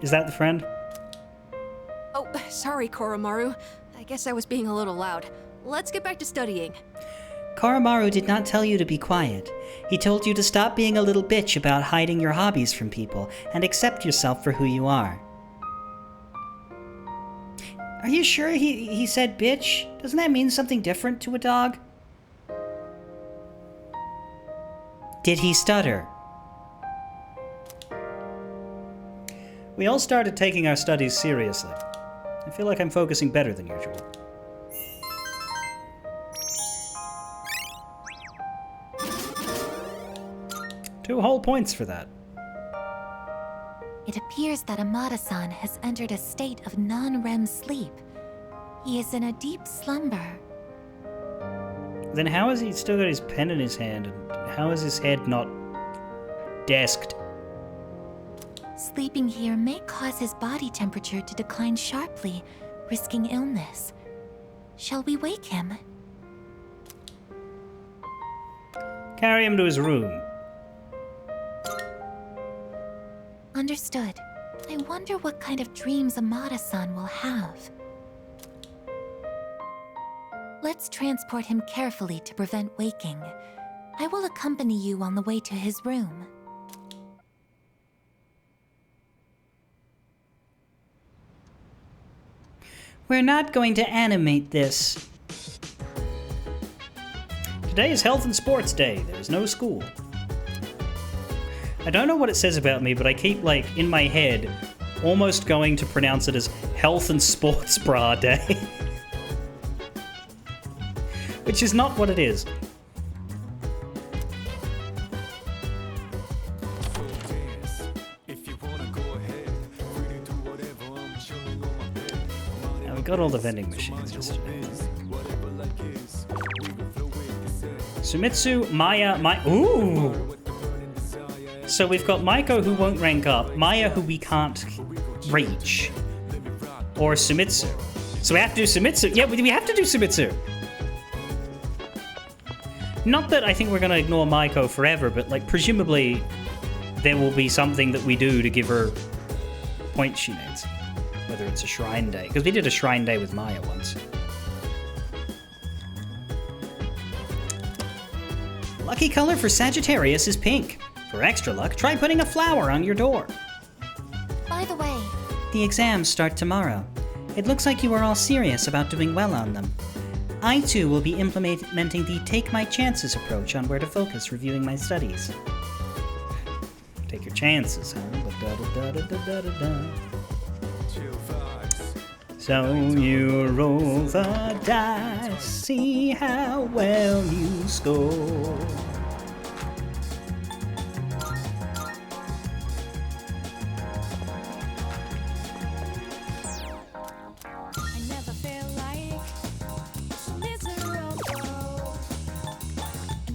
Is that the friend? Oh, sorry, Koromaru. I guess I was being a little loud. Let's get back to studying. Koromaru did not tell you to be quiet. He told you to stop being a little bitch about hiding your hobbies from people and accept yourself for who you are. Are you sure he said bitch? Doesn't that mean something different to a dog? Did he stutter? We all started taking our studies seriously. I feel like I'm focusing better than usual. Two whole points for that. It appears that Amada-san has entered a state of non-REM sleep. He is in a deep slumber. Then how has he still got his pen in his hand, and how is his head not desked? Sleeping here may cause his body temperature to decline sharply, risking illness. Shall we wake him? Carry him to his room. Understood. I wonder what kind of dreams Amada-san will have. Let's transport him carefully to prevent waking. I will accompany you on the way to his room. We're not going to animate this. Today is Health and Sports Day. There's no school. I don't know what it says about me, but I keep, like, in my head, almost going to pronounce it as Health and Sports Bra Day. Which is not what it is. Now, we got all the vending machines yesterday. Sumitsu, Maya, Ooh! So we've got Maiko who won't rank up, Maya who we can't reach, or Sumitsu. So we have to do Sumitsu. Yeah, we have to do Sumitsu. Not that I think we're gonna ignore Maiko forever, but like presumably there will be something that we do to give her points she needs. Whether it's a shrine day, because we did a shrine day with Maya once. Lucky color for Sagittarius is pink. For extra luck, try putting a flower on your door. By the way, the exams start tomorrow. It looks like you are all serious about doing well on them. I too will be implementing the Take My Chances approach on where to focus reviewing my studies. Take your chances, huh? So you roll the dice, see how well you score.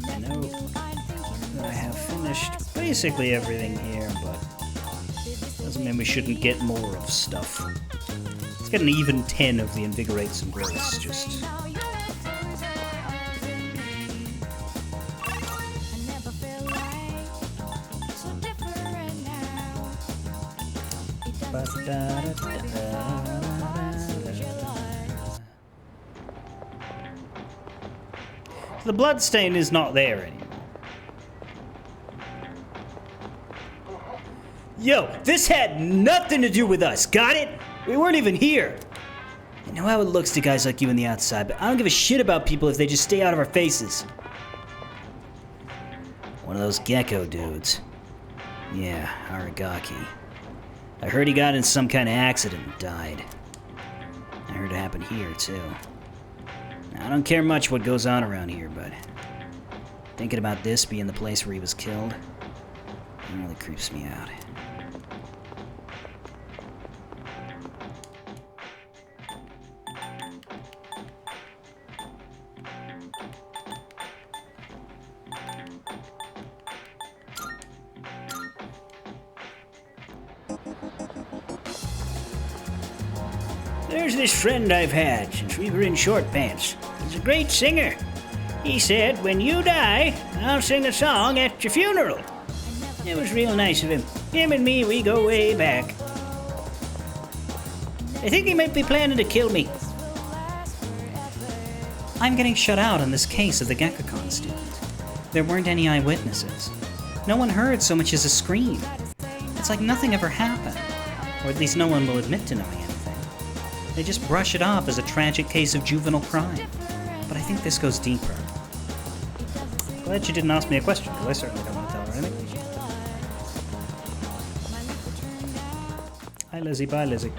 I know that I have finished basically everything here, but doesn't mean we shouldn't get more of stuff. Let's get an even 10 of the Invigorates and Growths, just... The bloodstain is not there anymore. Yo, this had nothing to do with us, got it? We weren't even here. I know how it looks to guys like you on the outside, but I don't give a shit about people if they just stay out of our faces. One of those gecko dudes. Yeah, Aragaki. I heard he got in some kind of accident and died. I heard it happened here, too. Now, I don't care much what goes on around here, but thinking about this being the place where he was killed, it really creeps me out. There's this friend I've had since we were in short pants. He's a great singer. He said, when you die, I'll sing a song at your funeral. It was real nice of him. Him and me, we go way back. I think he might be planning to kill me. I'm getting shut out on this case of the Gekkoukan student. There weren't any eyewitnesses. No one heard so much as a scream. It's like nothing ever happened. Or at least no one will admit to knowing anything. They just brush it off as a tragic case of juvenile crime. But I think this goes deeper. Glad she didn't ask me a question, because I certainly don't want to tell her anything. Hi, Lizzie. Bye, Lizzie.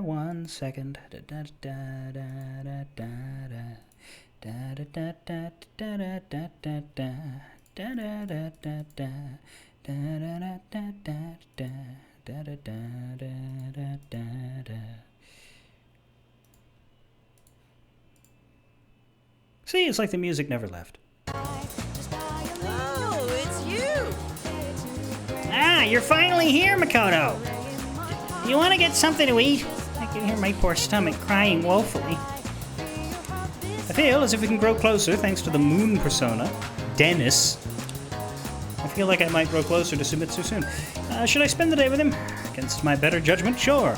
One second. See, it's like the music never left. Oh, it's you! Ah, you're finally here, Makoto! Do you want to get something to eat? I can hear my poor stomach crying woefully. I feel as if we can grow closer thanks to the moon persona, Dennis. I feel like I might grow closer to Sumitsu soon. Should I spend the day with him? Against my better judgment, sure.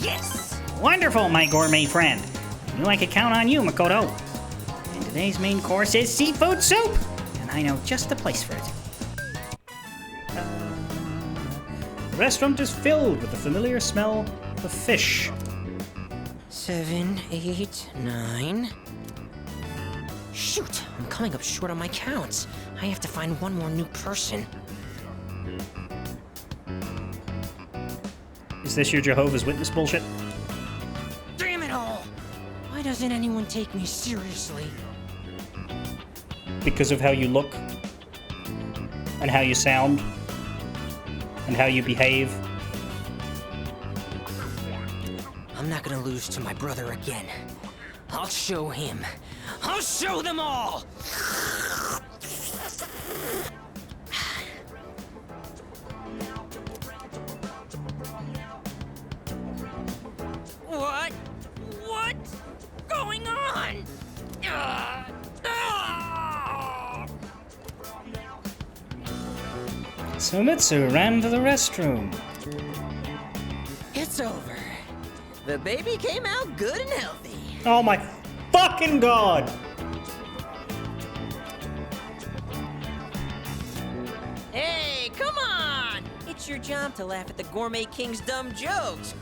Yes! Wonderful, my gourmet friend. I knew I could count on you, Makoto. And today's main course is seafood soup, and I know just the place for it. The restaurant is filled with the familiar smell of fish. 7, 8, 9. Shoot, I'm coming up short on my counts. I have to find one more new person. Is this your Jehovah's Witness bullshit? Damn it all! Why doesn't anyone take me seriously? Because of how you look, and how you sound, and how you behave. I'm not gonna lose to my brother again. I'll show him. I'll show them all! What? What's going on? Sumitsu ran to the restroom. It's over. The baby came out good and healthy. Oh my fucking god! Hey, come on! It's your job to laugh at the Gourmet King's dumb jokes.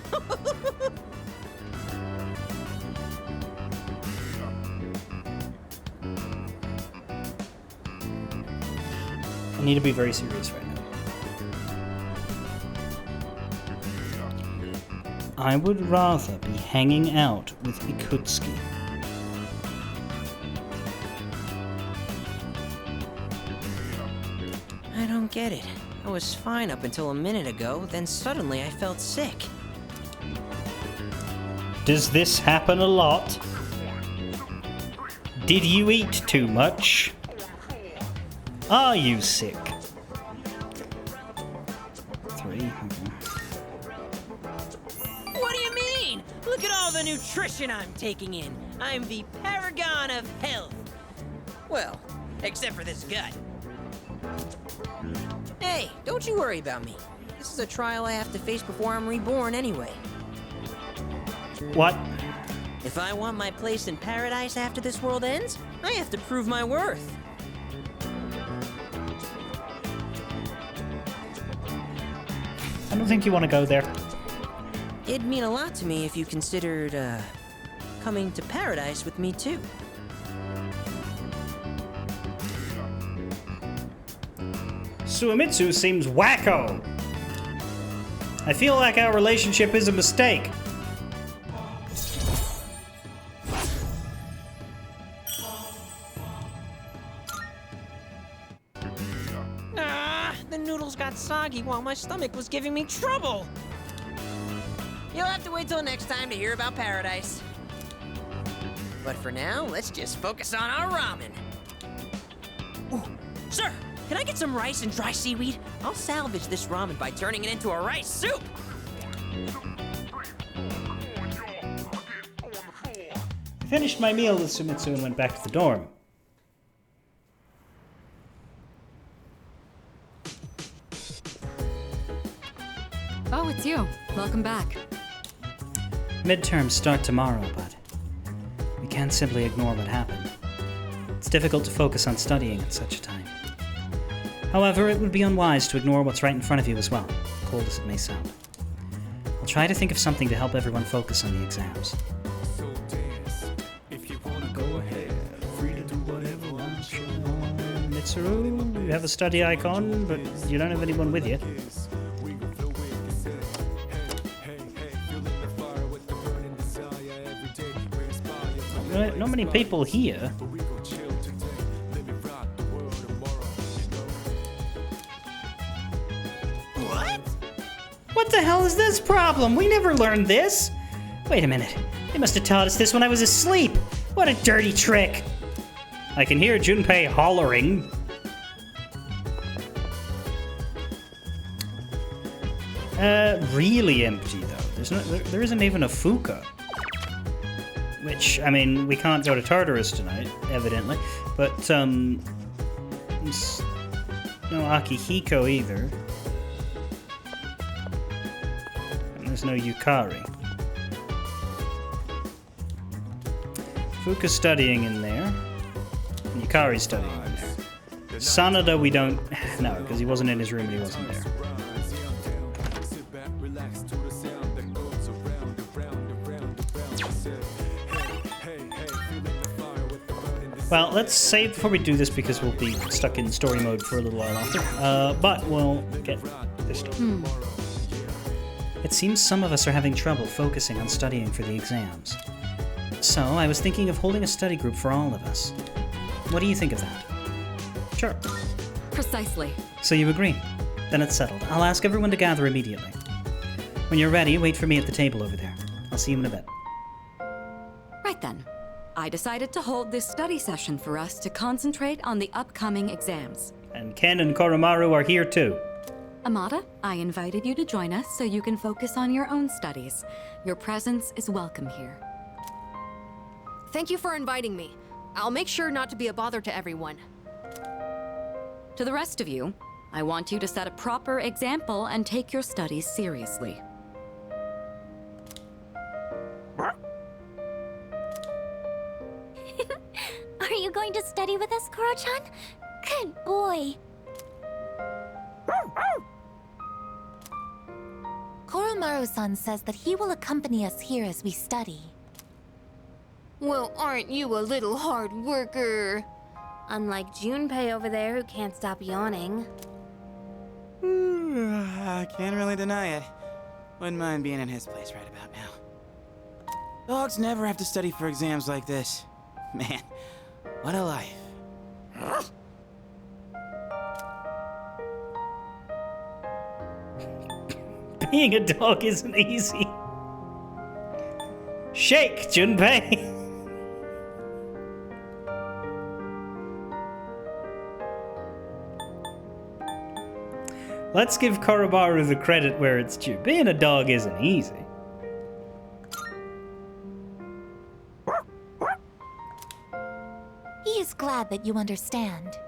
I need to be very serious right now. I would rather be hanging out with Ikutsuki. I don't get it. I was fine up until a minute ago, then suddenly I felt sick. Does this happen a lot? Did you eat too much? Are you sick? 3. What do you mean? Look at all the nutrition I'm taking in. I'm the paragon of health. Well, except for this gut. Hey, don't you worry about me. This is a trial I have to face before I'm reborn anyway. What? If I want my place in paradise after this world ends, I have to prove my worth. I don't think you want to go there. It'd mean a lot to me if you considered, coming to paradise with me too. Sumitsu seems wacko. I feel like our relationship is a mistake. The noodles got soggy while my stomach was giving me trouble. You'll have to wait till next time to hear about paradise. But for now, let's just focus on our ramen. Ooh, sir, can I get some rice and dry seaweed? I'll salvage this ramen by turning it into a rice soup. I finished my meal with Sumitsu and went back to the dorm. Oh, it's you. Welcome back. Midterms start tomorrow, but we can't simply ignore what happened. It's difficult to focus on studying at such a time. However, it would be unwise to ignore what's right in front of you as well, cold as it may sound. I'll try to think of something to help everyone focus on the exams. Mitsuru, you have a study icon, but you don't have anyone with you. Not many people here. What? What the hell is this problem? We never learned this. Wait a minute. They must have taught us this when I was asleep. What a dirty trick. I can hear Junpei hollering. Really empty though. There isn't even a Fuka. Which, I mean, we can't go to Tartarus tonight, evidently. But, no Akihiko either. And there's no Yukari. Fuka's studying in there. And Yukari's studying in there. Sanada we don't... No, because he wasn't in his room and he wasn't there. Well, let's save before we do this because we'll be stuck in story mode for a little while after. But we'll get this done. It seems some of us are having trouble focusing on studying for the exams. So I was thinking of holding a study group for all of us. What do you think of that? Sure. Precisely. So you agree? Then it's settled. I'll ask everyone to gather immediately. When you're ready, wait for me at the table over there. I'll see you in a bit. Right then. I decided to hold this study session for us to concentrate on the upcoming exams. And Ken and Koromaru are here too. Amada, I invited you to join us so you can focus on your own studies. Your presence is welcome here. Thank you for inviting me. I'll make sure not to be a bother to everyone. To the rest of you, I want you to set a proper example and take your studies seriously. Are you going to study with us, Koro-chan? Good boy. Koromaru-san says that he will accompany us here as we study. Well, aren't you a little hard worker? Unlike Junpei over there who can't stop yawning. I can't really deny it. Wouldn't mind being in his place right about now. Dogs never have to study for exams like this. Man, what a life. Being a dog isn't easy. Shake, Junpei! Let's give Koromaru the credit where it's due. Being a dog isn't easy. He is glad that you understand.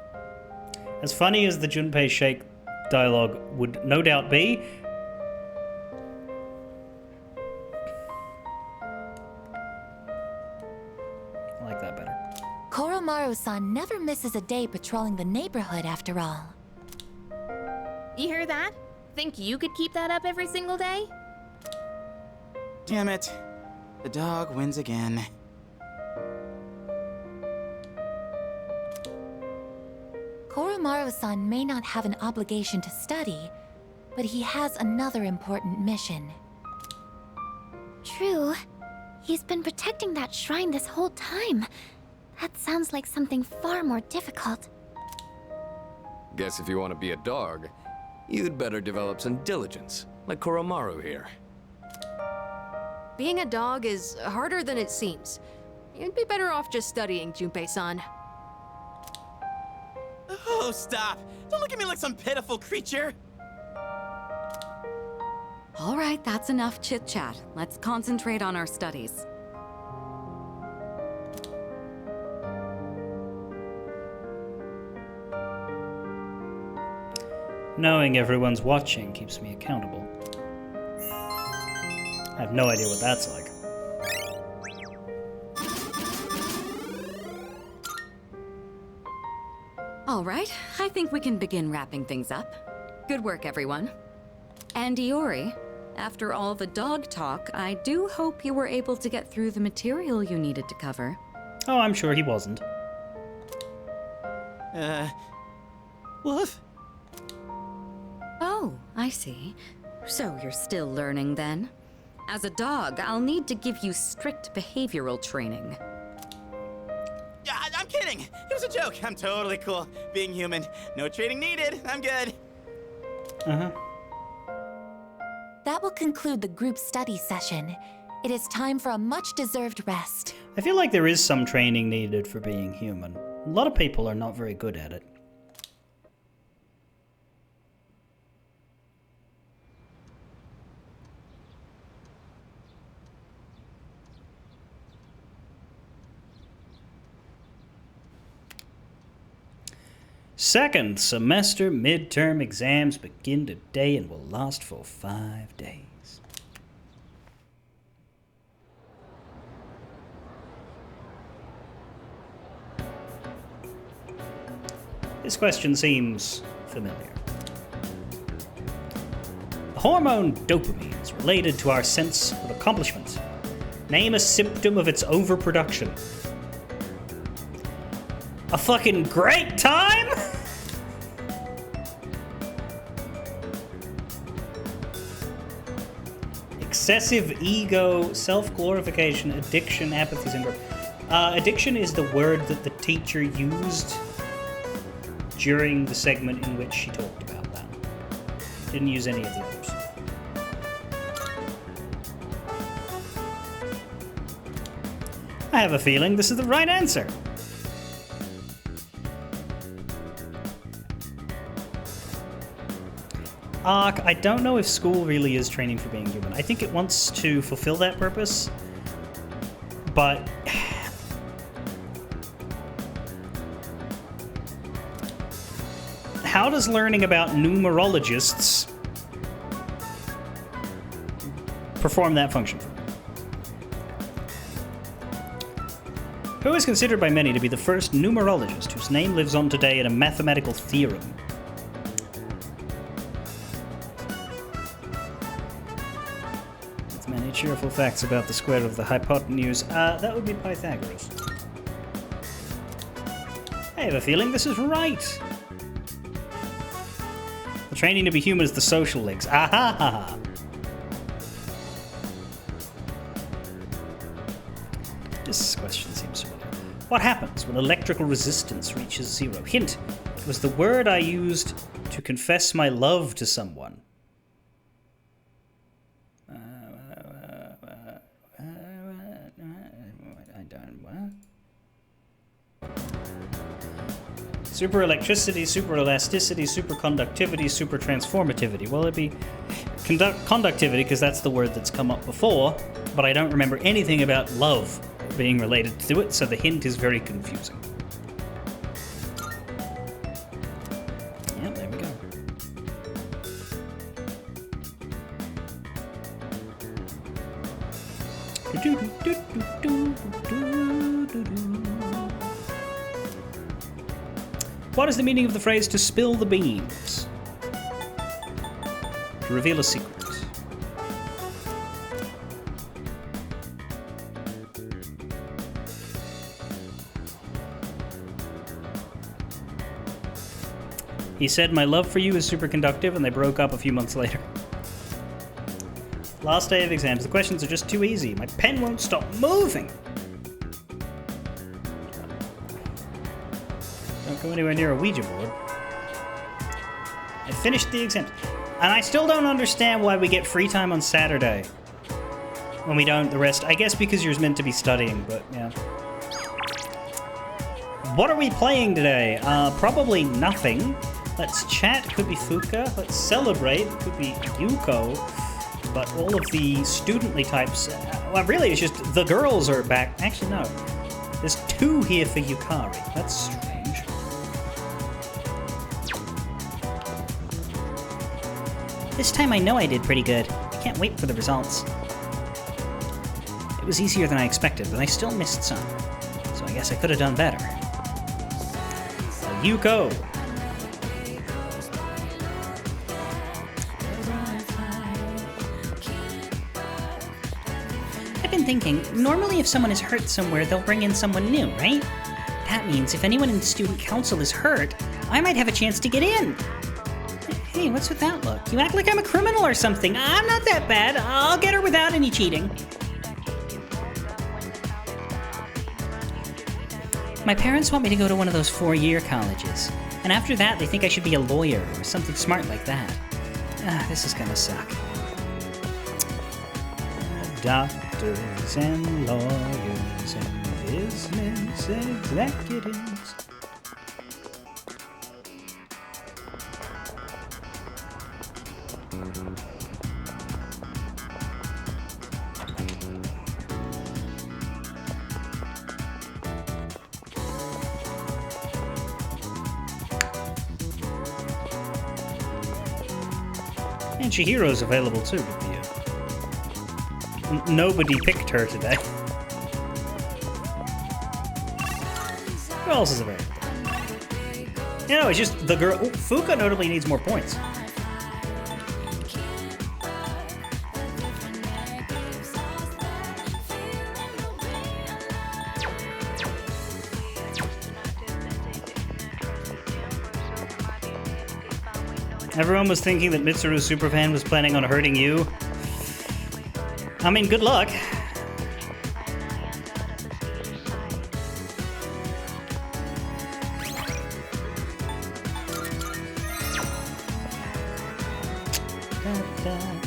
As funny as the Junpei Shake dialogue would no doubt be, I like that better. Koromaru-san never misses a day patrolling the neighborhood after all. You hear that? Think you could keep that up every single day? Damn it. The dog wins again. Koromaru-san may not have an obligation to study, but he has another important mission. True. He's been protecting that shrine this whole time. That sounds like something far more difficult. Guess if you want to be a dog, you'd better develop some diligence, like Koromaru here. Being a dog is harder than it seems. You'd be better off just studying, Junpei-san. Oh, stop! Don't look at me like some pitiful creature! All right, that's enough chit-chat. Let's concentrate on our studies. Knowing everyone's watching keeps me accountable. I have no idea what that's like. All right, I think we can begin wrapping things up. Good work, everyone. And Iori, after all the dog talk, I do hope you were able to get through the material you needed to cover. Oh, I'm sure he wasn't. Woof? Oh, I see. So you're still learning then? As a dog, I'll need to give you strict behavioral training. Yeah, I'm kidding! It was a joke! I'm totally cool being human. No training needed. I'm good. Uh-huh. That will conclude the group study session. It is time for a much-deserved rest. I feel like there is some training needed for being human. A lot of people are not very good at it. Second semester midterm exams begin today and will last for 5 days. This question seems familiar. The hormone dopamine is related to our sense of accomplishment. Name a symptom of its overproduction. A fucking great time? Excessive ego, self-glorification, addiction, apathy syndrome. Addiction is the word that the teacher used during the segment in which she talked about that. Didn't use any of the others. I have a feeling this is the right answer. Ark, I don't know if school really is training for being human. I think it wants to fulfill that purpose, but how does learning about numerologists perform that function for me? Who is considered by many to be the first numerologist whose name lives on today in a mathematical theorem? With many cheerful facts about the square of the hypotenuse. That would be Pythagoras. I have a feeling this is right. The training to be human is the social links. Aha! This question seems familiar. What happens when electrical resistance reaches 0? Hint, it was the word I used to confess my love to someone. Super electricity, super elasticity, super conductivity, super transformativity. Well, it'd be conductivity because that's the word that's come up before, but I don't remember anything about love being related to it, so the hint is very confusing. Yep, there we go. What is the meaning of the phrase to spill the beans? To reveal a secret. He said, my love for you is superconductive, and they broke up a few months later. Last day of exams. The questions are just too easy. My pen won't stop moving. Don't go anywhere near a Ouija board. I finished the exams. And I still don't understand why we get free time on Saturday when we don't the rest. I guess because you're meant to be studying, but yeah. What are we playing today? Probably nothing. Let's chat, could be Fuka. Let's celebrate, could be Yuko. But all of the studently types, well, really, it's just the girls are back. Actually, no. There's 2 here for Yukari. That's strange. This time I know I did pretty good. I can't wait for the results. It was easier than I expected, but I still missed some. So I guess I could have done better. So Yuko. I've been thinking, normally if someone is hurt somewhere, they'll bring in someone new, right? That means if anyone in the student council is hurt, I might have a chance to get in. Hey, what's with that look? You act like I'm a criminal or something. I'm not that bad. I'll get her without any cheating. My parents want me to go to one of those 4-year colleges. And after that, they think I should be a lawyer or something smart like that. This is gonna suck. Doctors and lawyers and business executives. And Chihiro's available too, with you. Nobody picked her today. Who else is available? You know, it's just the girl. Ooh, Fuka notably needs more points. Everyone was thinking that Mitsuru Superfan was planning on hurting you. I mean, good luck.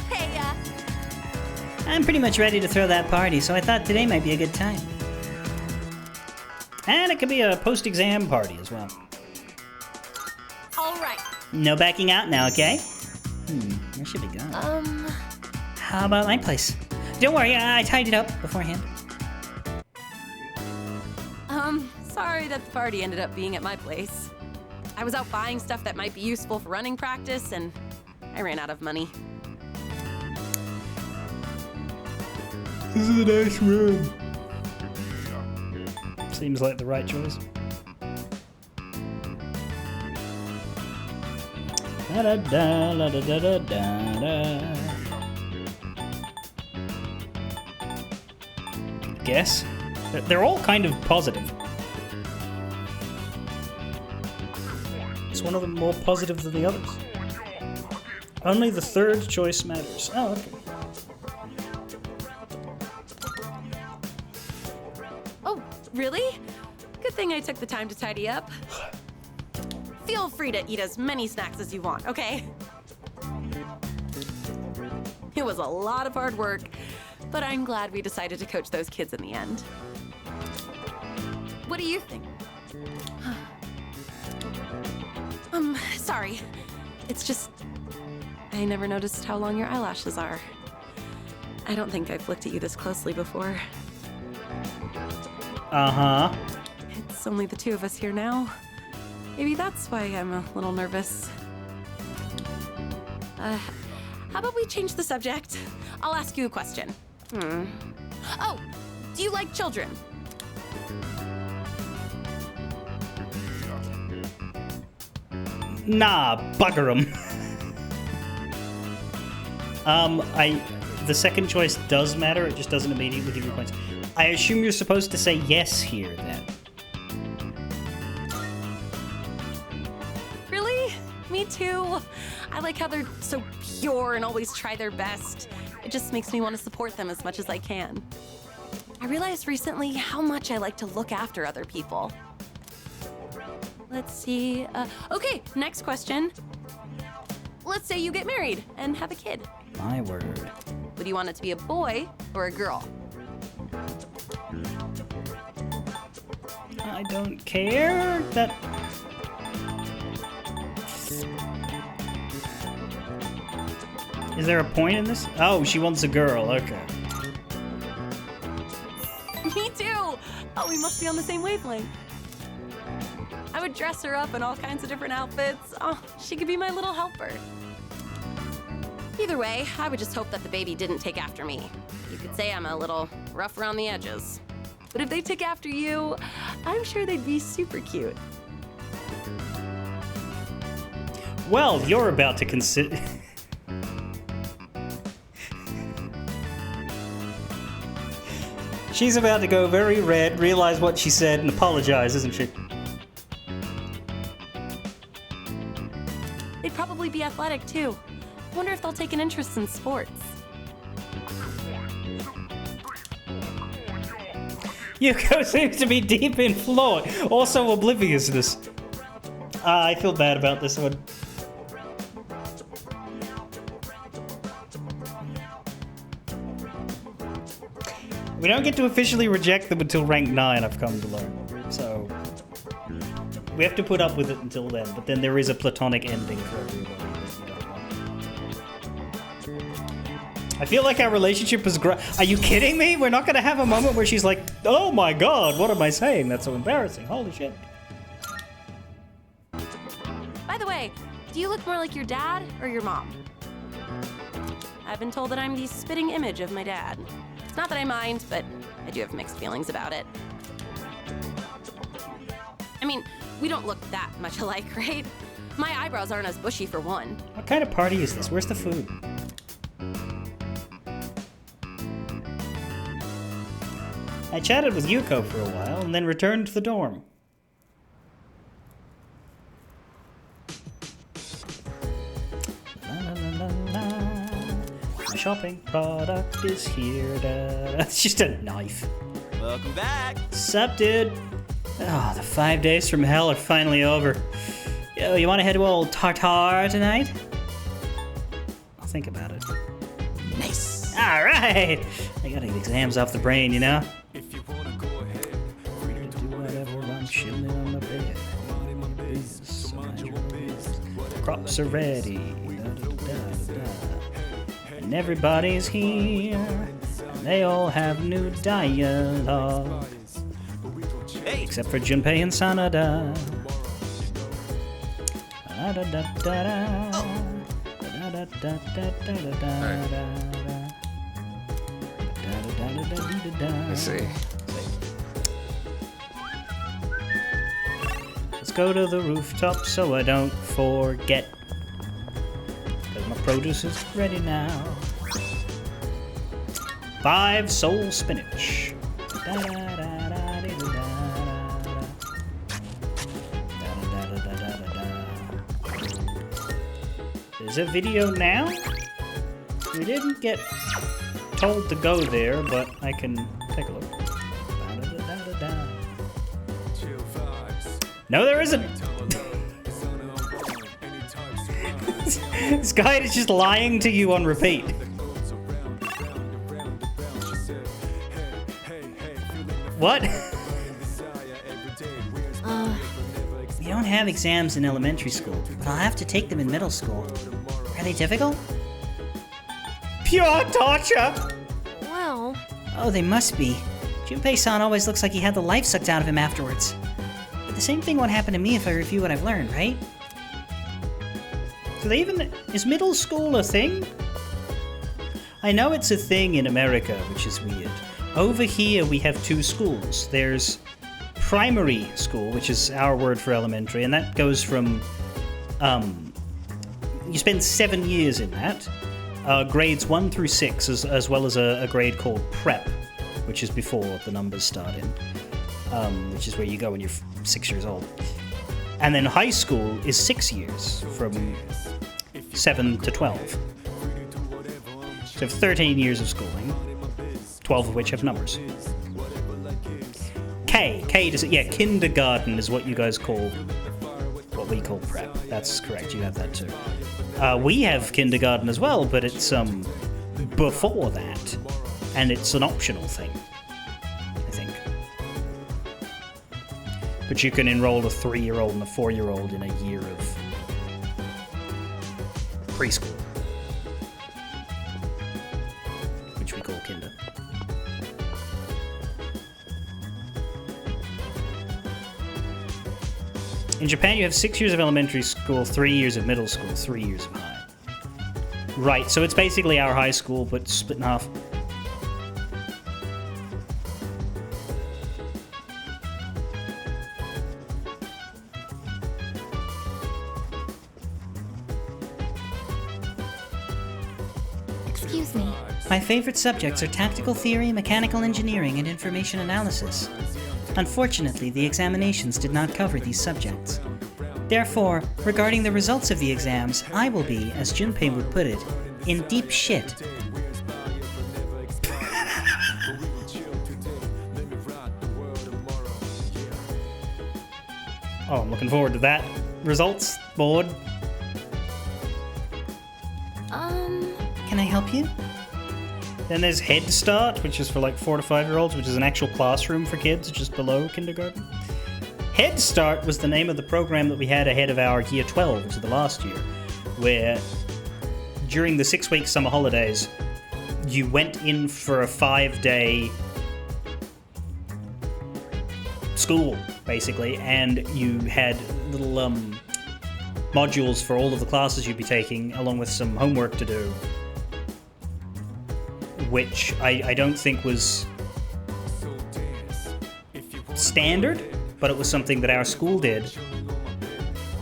Hey, I'm pretty much ready to throw that party, so I thought today might be a good time. And it could be a post-exam party as well. all right. No backing out now, okay? Where should we go? How about my place? Don't worry, I tied it up beforehand. Sorry that the party ended up being at my place. I was out buying stuff that might be useful for running practice, and I ran out of money. This is a nice room. Seems like the right choice. Da-da-da-da-da-da-da-da. Guess? They're all kind of positive. Is one of them more positive than the others? Only the third choice matters. Oh, okay. Oh, really? Good thing I took the time to tidy up. Feel free to eat as many snacks as you want, okay? It was a lot of hard work, but I'm glad we decided to coach those kids in the end. What do you think? Sorry. It's just, I never noticed how long your eyelashes are. I don't think I've looked at you this closely before. Uh-huh. It's only the two of us here now. Maybe that's why I'm a little nervous. How about we change the subject? I'll ask you a question. Oh, do you like children? Nah, bugger 'em. The second choice does matter, it just doesn't immediately give you points. I assume you're supposed to say yes here, then. Really? Me too. I like how they're so pure and always try their best. It just makes me want to support them as much as I can. I realized recently how much I like to look after other people. Let's see. Okay, next question. Let's say you get married and have a kid. My word. Would you want it to be a boy or a girl? I don't care. That... Is there a point in this? Oh, she wants a girl. Okay. Me too! Oh, we must be on the same wavelength. I would dress her up in all kinds of different outfits. Oh, she could be my little helper. Either way, I would just hope that the baby didn't take after me. You could say I'm a little rough around the edges. But if they took after you, I'm sure they'd be super cute. Well, you're about to consider... She's about to go very red, realize what she said, and apologize, isn't she? They'd probably be athletic, too. Wonder if they'll take an interest in sports. Yuko seems to be deep in thought, also obliviousness. I feel bad about this one. We don't get to officially reject them until rank 9, I've come to learn. So, we have to put up with it until then, but then there is a platonic ending for everybody. I feel like our relationship is Are you kidding me? We're not gonna have a moment where she's like, oh my god, what am I saying? That's so embarrassing. Holy shit. By the way, do you look more like your dad or your mom? I've been told that I'm the spitting image of my dad. It's not that I mind, but I do have mixed feelings about it. I mean, we don't look that much alike, right? My eyebrows aren't as bushy for one. What kind of party is this? Where's the food? I chatted with Yuko for a while and then returned to the dorm. shopping product is here. It's just a knife. Welcome back. Sup, dude? Oh, the 5 days from hell are finally over. Yo, you want to head to old Tartar tonight? I'll think about it. Nice. All right. I gotta get exams off the brain, you know? Crops are ready. And everybody's here. And they all have new dialogue. Except for Junpei and Sanada. I see. Let's go to the rooftop so I don't forget. Because my produce is ready now. 5 soul spinach. Is a video now? We didn't get told to go there, but I can take a look. No, there isn't. This guy is just lying to you on repeat. What? We don't have exams in elementary school, but I'll have to take them in middle school. Are they difficult? Pure torture! Well... Oh, they must be. Junpei-san always looks like he had the life sucked out of him afterwards. But the same thing won't happen to me if I review what I've learned, right? Do they even... Is middle school a thing? I know it's a thing in America, which is weird. Over here we have 2 schools. There's primary school, which is our word for elementary, and that goes from... you spend 7 years in that. Grades 1 through 6, as well as a grade called prep, which is before the numbers start in, which is where you go when you're 6 years old. And then high school is 6 years, from 7 to 12. So 13 years of schooling, 12 of which have numbers. Kindergarten is what you guys call, what we call prep. That's correct, you have that too. We have kindergarten as well, but it's before that, and it's an optional thing, I think. But you can enroll a 3-year-old and a 4-year-old in a year of preschool, which we call kinder. In Japan, you have 6 years of elementary school, 3 years of middle school, 3 years of high. Right, so it's basically our high school, but split in half. Excuse me. My favorite subjects are tactical theory, mechanical engineering, and information analysis. Unfortunately, the examinations did not cover these subjects. Therefore, regarding the results of the exams, I will be, as Junpei would put it, in deep shit. Oh, I'm looking forward to that. Results board. Can I help you? Then there's Head Start, which is for like 4 to 5-year-olds, which is an actual classroom for kids just below kindergarten. Head Start was the name of the program that we had ahead of our Year 12, which is the last year, where during the 6-week summer holidays, you went in for a 5-day school, basically, and you had little modules for all of the classes you'd be taking, along with some homework to do, which I don't think was standard, but it was something that our school did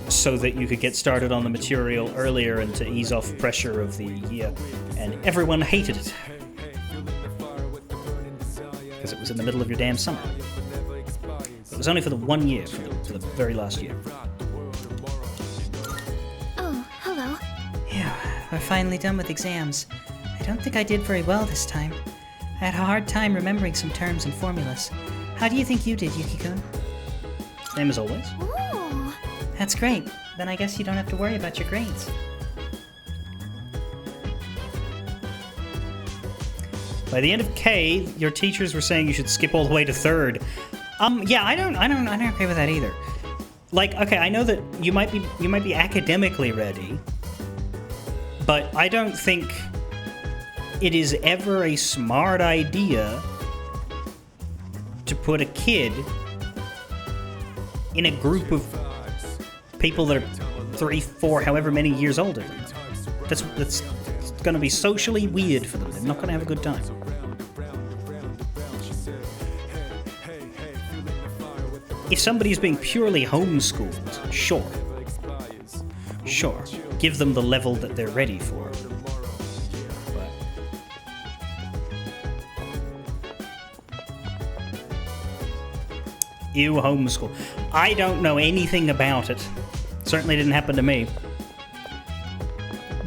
so that you could get started on the material earlier and to ease off pressure of the year. And everyone hated it because it was in the middle of your damn summer. It was only for the 1 year, for the very last year. Oh, hello. Yeah, we're finally done with exams. I don't think I did very well this time. I had a hard time remembering some terms and formulas. How do you think you did, Yuki-kun? Same as always. Ooh. That's great. Then I guess you don't have to worry about your grades. By the end of K, your teachers were saying you should skip all the way to 3rd. Yeah, I don't agree with that either. Like, okay, I know that you might be academically ready, but I don't think it is ever a smart idea to put a kid in a group of people that are 3, 4, however many years older than them. That's going to be socially weird for them. They're not going to have a good time. If somebody's being purely homeschooled, sure. Sure. Give them the level that they're ready for. But ew, homeschool. I don't know anything about it. Certainly didn't happen to me.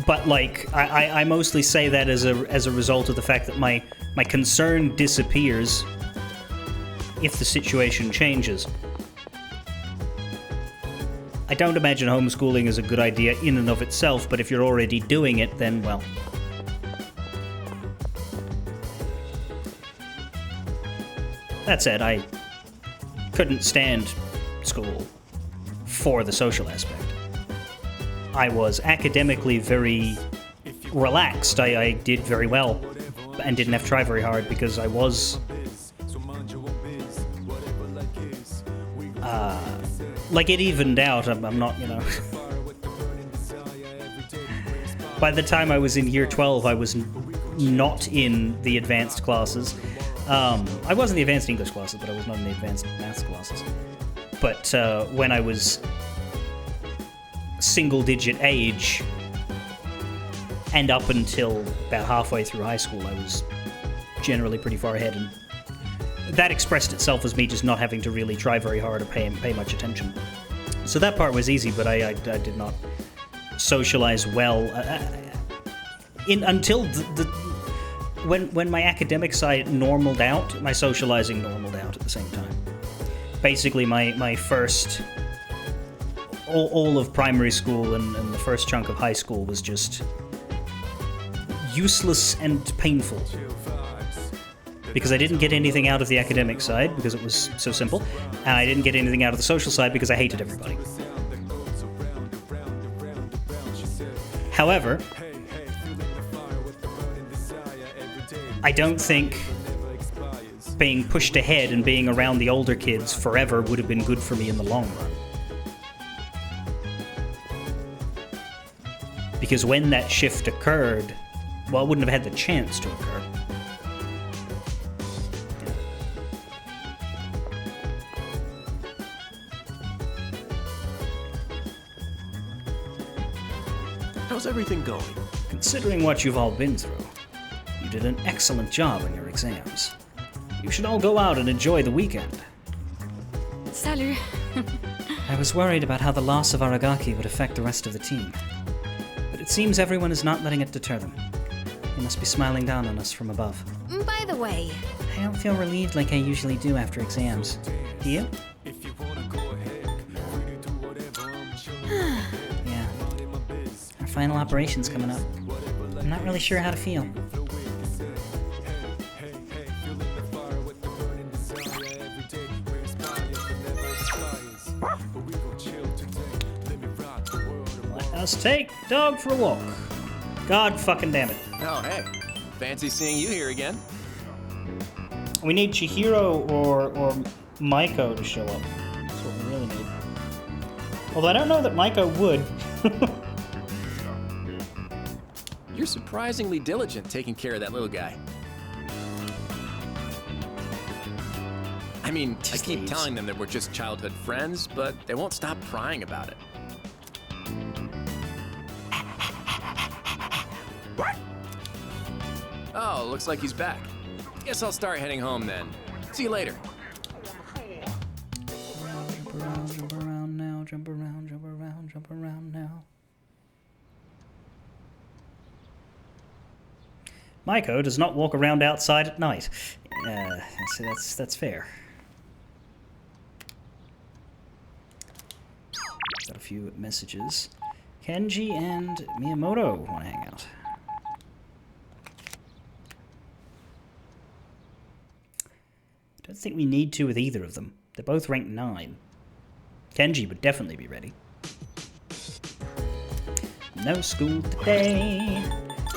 But, like, I mostly say that as a result of the fact that my concern disappears if the situation changes. I don't imagine homeschooling is a good idea in and of itself, but if you're already doing it, then, well. That said, I couldn't stand school for the social aspect. I was academically very relaxed. I did very well and didn't have to try very hard because I was like, it evened out. I'm not, you know. By the time I was in year 12, I was not in the advanced classes. I was in the advanced English classes, but I was not in the advanced maths classes. But when I was single-digit age, and up until about halfway through high school, I was generally pretty far ahead, and that expressed itself as me just not having to really try very hard or pay much attention. So that part was easy, but I did not socialize well until when my academic side normaled out, my socializing normaled out at the same time. Basically, my first all of primary school and the first chunk of high school was just useless and painful. Because I didn't get anything out of the academic side, because it was so simple, and I didn't get anything out of the social side because I hated everybody. However, I don't think being pushed ahead and being around the older kids forever would have been good for me in the long run. Because when that shift occurred, well, it wouldn't have had the chance to occur. How's everything going? Considering what you've all been through, you did an excellent job on your exams. You should all go out and enjoy the weekend. Salut. I was worried about how the loss of Aragaki would affect the rest of the team. But it seems everyone is not letting it deter them. They must be smiling down on us from above. By the way, I don't feel relieved like I usually do after exams. Do you? Yeah. Our final operation's coming up. I'm not really sure how to feel. Let's take dog for a walk. God fucking damn it. Oh, hey. Fancy seeing you here again. We need Chihiro or Maiko to show up. That's what we really need. Although I don't know that Maiko would. You're surprisingly diligent taking care of that little guy. I mean, I keep telling them that we're just childhood friends, but they won't stop crying about it. Oh, looks like he's back. Guess I'll start heading home then. See you later. Jump around now, jump around, jump around, jump around now. Maiko does not walk around outside at night. So that's fair. Got a few messages. Kenji and Miyamoto want to hang out. I don't think we need to with either of them. They're both ranked 9. Kenji would definitely be ready. No school today.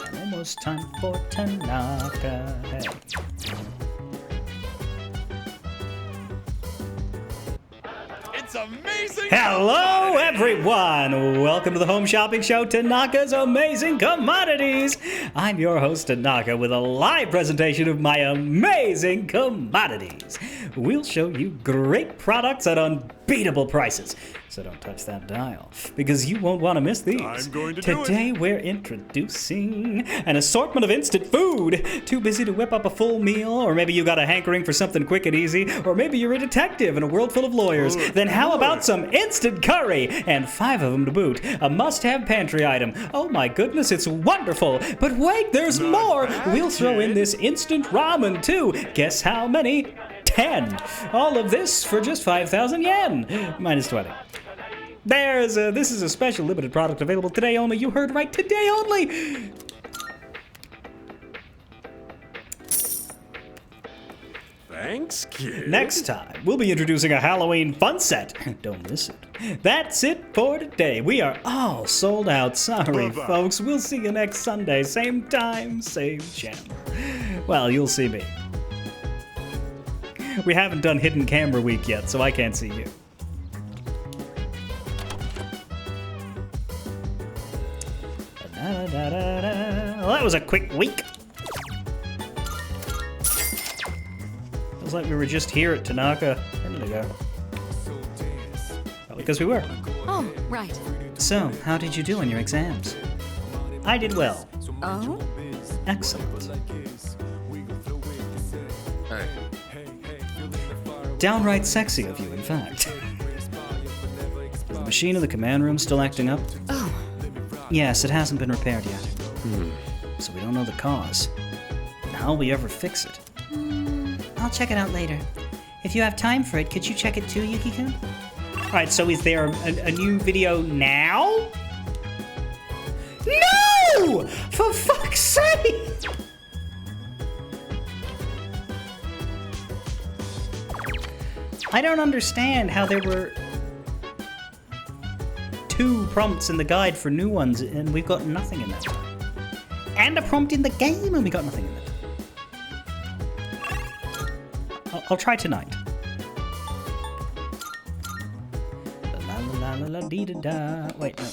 And almost time for Tanaka. Hey. It's amazing! Hello, everyone! Welcome to the home shopping show, Tanaka's Amazing Commodities! I'm your host, Tanaka, with a live presentation of my amazing commodities. We'll show you great products at unbeatable prices. So don't touch that dial, because you won't want to miss these. I'm going to do it. Today we're introducing an assortment of instant food. Too busy to whip up a full meal, or maybe you got a hankering for something quick and easy, or maybe you're a detective in a world full of lawyers. Then how about some instant curry? And 5 of them to boot. A must-have pantry item. Oh my goodness, it's wonderful. But wait, there's more. We'll throw in this instant ramen too. Guess how many? 10. All of this for just 5,000 yen. Minus 20. This is a special limited product available today only. You heard right, today only. Thanks, kid. Next time, we'll be introducing a Halloween fun set. Don't miss it. That's it for today. We are all sold out. Sorry, Bye-bye. folks. We'll see you next Sunday. Same time, same channel. Well, you'll see me. We haven't done Hidden Camera Week yet, so I can't see you. Well, that was a quick week. Feels like we were just here at Tanaka a minute ago. Well, because we were. Oh, right. So, how did you do in your exams? I did well. Oh? Excellent. Hey. Downright sexy of you, in fact. Is the machine in the command room still acting up? Oh. Yes, it hasn't been repaired yet. So we don't know the cause. How will we ever fix it? I'll check it out later. If you have time for it, could you check it too, Yuki-kun? Alright, so is there a new video now? No! For fuck's sake! I don't understand how there were 2 prompts in the guide for new ones, and we've got nothing in that one. And a prompt in the game, and we got nothing in it. I'll try tonight. La la la la la dee da da. Wait, no.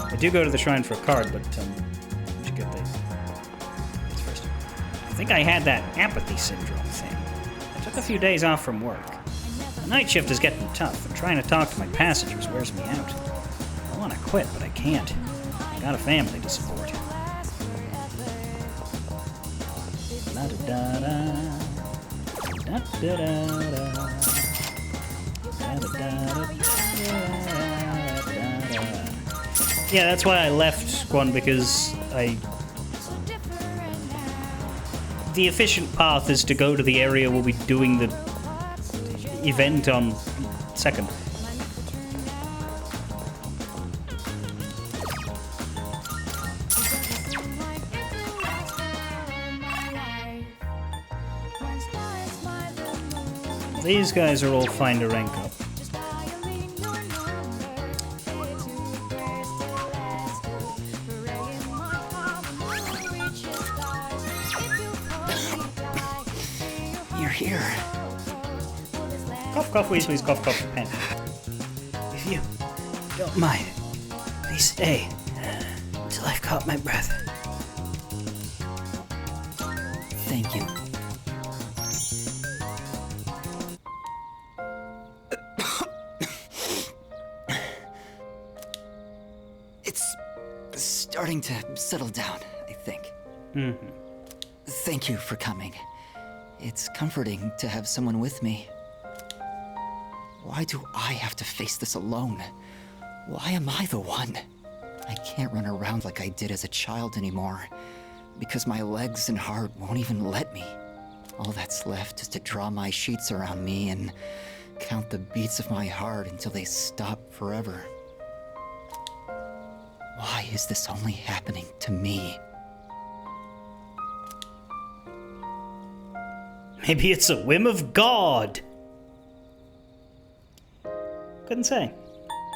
I do go to the shrine for a card, but we should get these first. I think I had that apathy syndrome thing. I took a few days off from work. The night shift is getting tough, and trying to talk to my passengers wears me out. I want to quit, but I can't. I got a family to support. La da da da. Da da da da. Da da da da. Yeah, that's why I left one, because the efficient path is to go to the area where we're doing the event on 2nd. These guys are all fine to rank up. You're here. Cough, cough, wheeze, wheeze, cough, cough, pen. If you don't mind, please stay until I've caught my breath. Thank you. It's starting to settle down, I think. Mm-hmm. Thank you for coming. It's comforting to have someone with me. Why do I have to face this alone? Why am I the one? I can't run around like I did as a child anymore. because my legs and heart won't even let me. All that's left is to draw my sheets around me and count the beats of my heart until they stop forever. Why is this only happening to me? Maybe it's a whim of God. Couldn't say.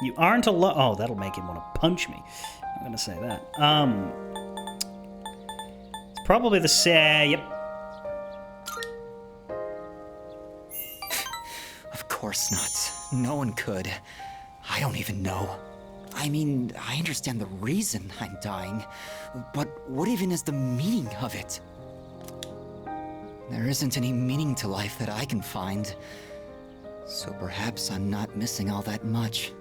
You aren't alone. Oh, that'll make him want to punch me. I'm gonna say that. It's probably the say. Yep. Of course not. No one could. I don't even know. I mean, I understand the reason I'm dying, but what even is the meaning of it? There isn't any meaning to life that I can find, so perhaps I'm not missing all that much.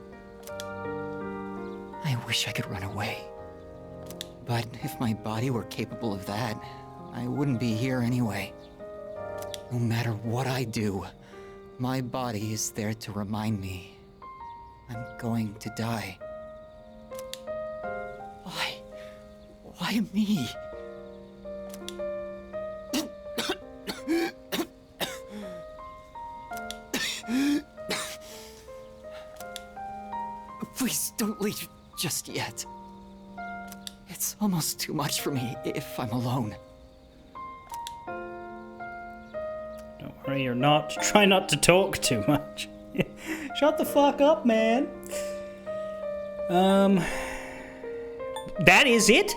I wish I could run away. But if my body were capable of that, I wouldn't be here anyway. No matter what I do, my body is there to remind me I'm going to die. Why? Why me? Please don't leave just yet. It's almost too much for me if I'm alone. Don't worry, you're not. Try not to talk too much. Shut the fuck up, man. That is it?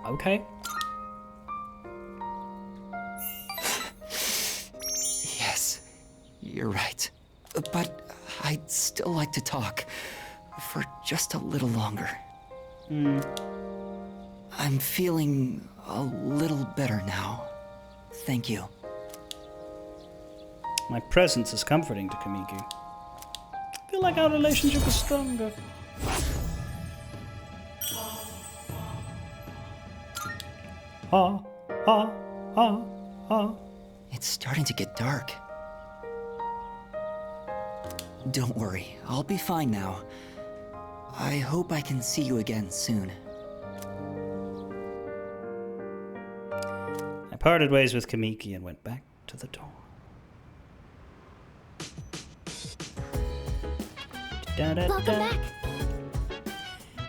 Okay. Yes, you're right. But I'd still like to talk for just a little longer. I'm feeling a little better now. Thank you. My presence is comforting to Kamiki. I feel like our relationship is stronger. Ha, ha, ha, ha. It's starting to get dark. Don't worry, I'll be fine now. I hope I can see you again soon. I parted ways with Kamiki and went back to the door. Welcome back.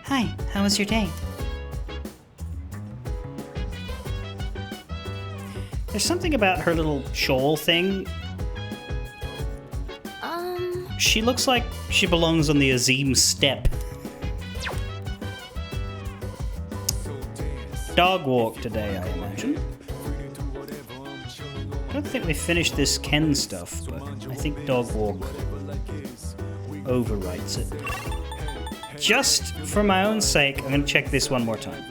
Hi, how was your day? There's something about her little shawl thing. She looks like she belongs on the Azim step. Dog walk today, I imagine. I don't think we finished this Ken stuff, but I think dog walk overwrites it. Just for my own sake, I'm going to check this one more time.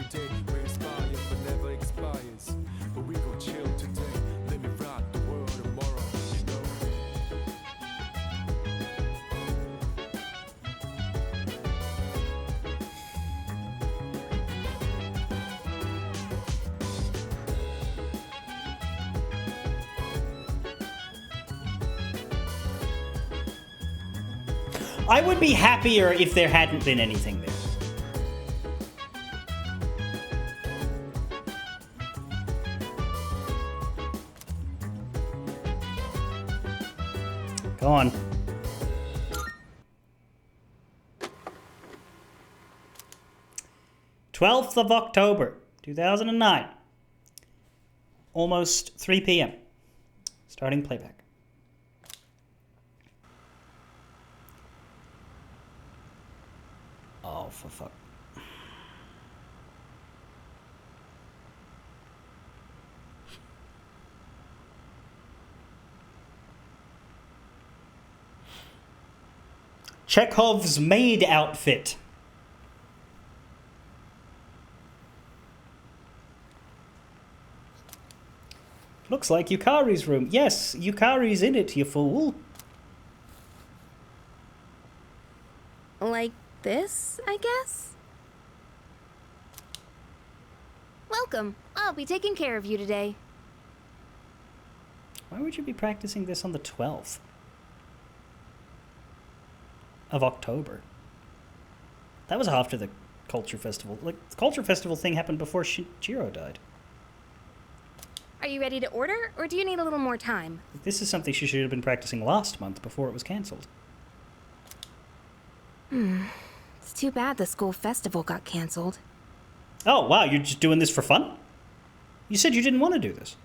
I would be happier if there hadn't been anything there. Go on. October 2009. Almost 3 p.m. Starting playback. Oh, for fuck. Chekhov's maid outfit. Looks like Yukari's room. Yes, Yukari's in it, you fool. Like this, I guess? Welcome. I'll be taking care of you today. Why would you be practicing this on the 12th of October? That was after the culture festival. Like, the culture festival thing happened before Jiro died. Are you ready to order, or do you need a little more time? This is something she should have been practicing last month before it was cancelled. It's too bad the school festival got canceled. Oh, wow, you're just doing this for fun? You said you didn't want to do this.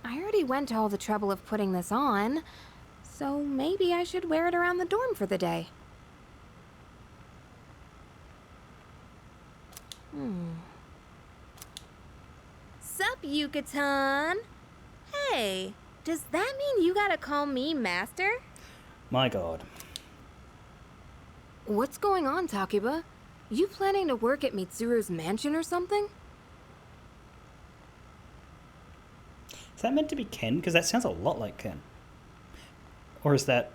I already went to all the trouble of putting this on, so maybe I should wear it around the dorm for the day. Sup, Yucatan? Hey, does that mean you gotta call me Master? My god. What's going on, Takiba? You planning to work at Mitsuru's mansion or something? Is that meant to be Ken? Because that sounds a lot like Ken. Or is that